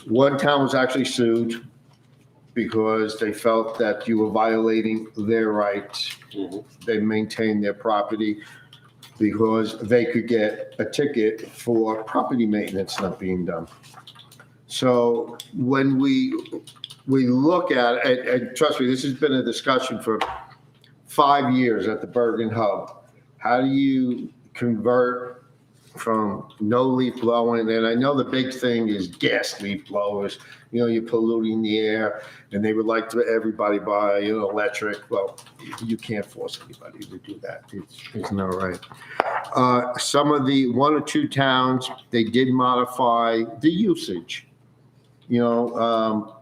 One town was actually sued because they felt that you were violating their rights. Mhm. They maintained their property because they could get a ticket for property maintenance not being done. So when we look at it, and trust me, this has been a discussion for 5 years at the Bergen Hub. How do you convert from no leaf blowing? And I know the big thing is gas leaf blowers. You know, you're polluting the air, and they would like to everybody buy, you know, electric. Well, you can't force anybody to do that. It's not right. Some of the 1 or 2 towns, they did modify the usage. You know,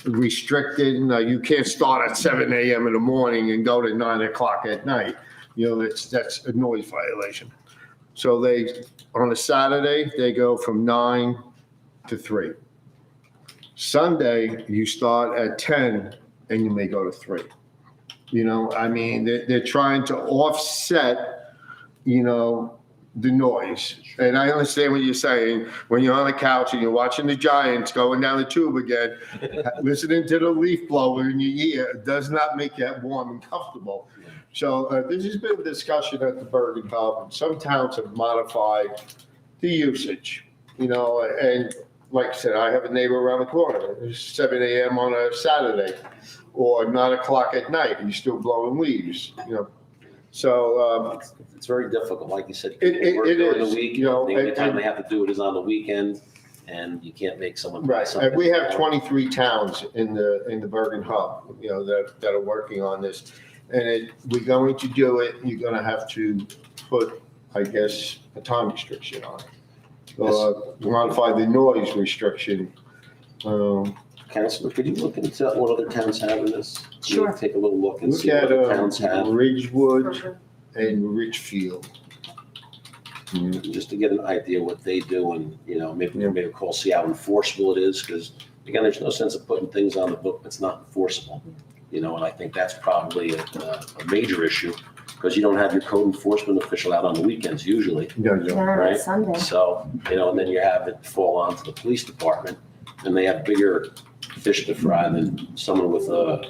restricted. You can't start at 7 a.m. in the morning and go to 9 o'clock at night. You know, that's a noise violation. So on a Saturday, they go from 9 to 3. Sunday, you start at 10 and you may go to 3. You know, I mean, they're trying to offset, you know, the noise. And I understand what you're saying. When you're on the couch and you're watching the Giants going down the tube again, listening to the leaf blower in your ear does not make that warm and comfortable. So this has been a discussion at the Bergen Hub. Some towns have modified the usage, you know, and like I said, I have a neighbor around the corner. It's 7 a.m. on a Saturday or 9 o'clock at night and you're still blowing leaves, you know. So It's very difficult, like you said. It work during is, the week, you know, the only and- time they have to do it is on the weekend. and you can't make someone buy Right, something. and we have 23 towns in the Bergen hub, that are working on this. And we're going to do it, you're gonna have to put, I guess, a time restriction on it. Modify the noise restriction. Counselor, could you look into what other towns have in this? Sure. Take a little look and Look see what at other towns have, Ridgewood and Richfield. just to get an idea what they do and, maybe call, see how enforceable it is, because again, there's no sense of putting things on the book that's not enforceable. And I think that's probably a major issue, because you don't have your code enforcement official out on the weekends usually. No, Yeah, Right. Sunday. So, and then you have it fall onto the police department, and they have bigger fish to fry than someone with a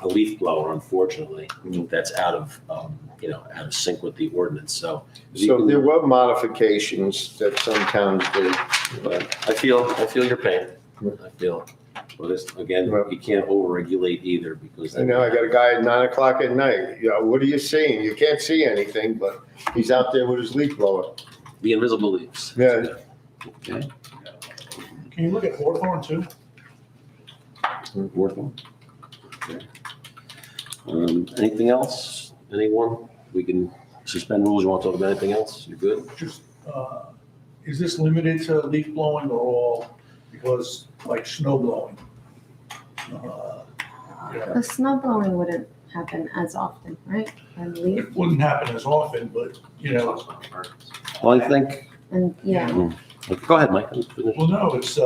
leaf blower, unfortunately, that's out of sync with the ordinance, so. So there were modifications that some towns did. But I feel your pain. I feel, but again, you can't overregulate either, because. I know, I got a guy at 9 o'clock at night, what are you seeing? You can't see anything, but he's out there with his leaf blower. The invisible leaves. Yeah. Okay. Can you look at Hawthorne too? Worth one. Okay. Anything else? Anyone? We can suspend rules. You want to talk about anything else? You're good? Just, is this limited to leaf blowing or all, because like snow blowing? The snow blowing wouldn't happen as often, right? I believe. It wouldn't happen as often, but, Well, I think, And yeah, go ahead, Mike. well, no, it's,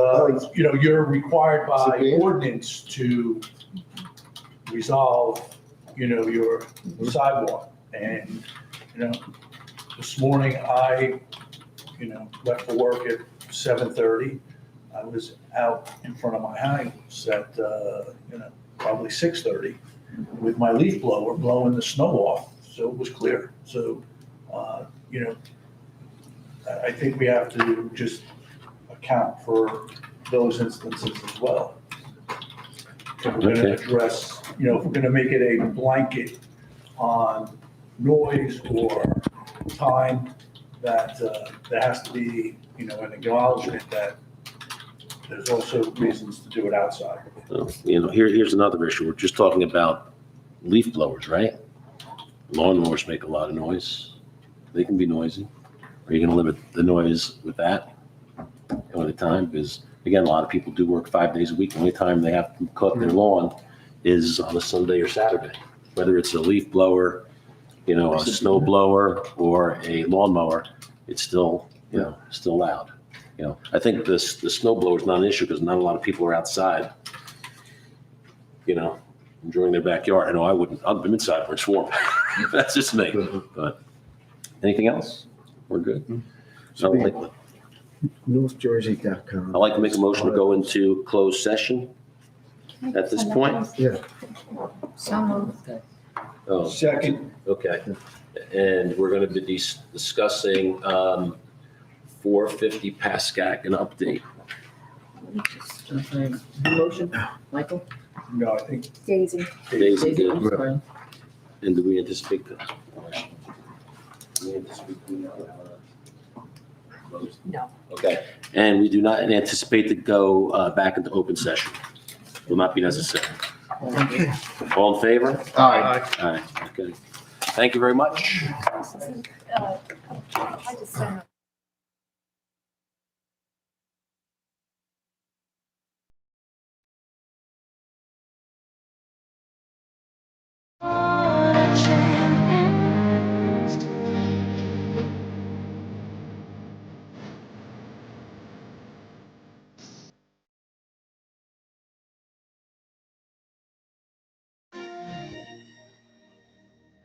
you're required by ordinance to resolve, your sidewalk. And, this morning I, left for work at 7:30. I was out in front of my house at, probably 6:30 with my leaf blower blowing the snow off, so it was clear. So, I think we have to just account for those instances as well. If we're gonna address, if we're gonna make it a blanket on noise or time, that there has to be, an acknowledgement that there's also reasons to do it outside. Here's another issue. We're just talking about leaf blowers, right? Lawnmowers make a lot of noise. They can be noisy. Are you going to limit the noise with that all the time? Because again, a lot of people do work 5 days a week. The only time they have to cut their lawn is on a Sunday or Saturday. Whether it's a leaf blower, a snow blower, or a lawnmower, it's still, still loud. I think the snow blower is not an issue because not a lot of people are outside, enjoying their backyard. I know I wouldn't. I'm inside where it's warm. That's just me. But anything else? We're good. So I'd NorthJersey.com. like to make a motion to go into closed session at this point. Yeah. so moved. Oh, Second. okay. And we're going to be discussing 450 Pascack, an update. Motion, Michael? No, I think Daisy. Daisy did. I'm sorry. And do we anticipate that? We anticipate closed? No. Okay. And we do not anticipate to go back into open session. Will not be necessary. Okay. All in favor? All right. All right. Okay. Thank you very much. I just sent a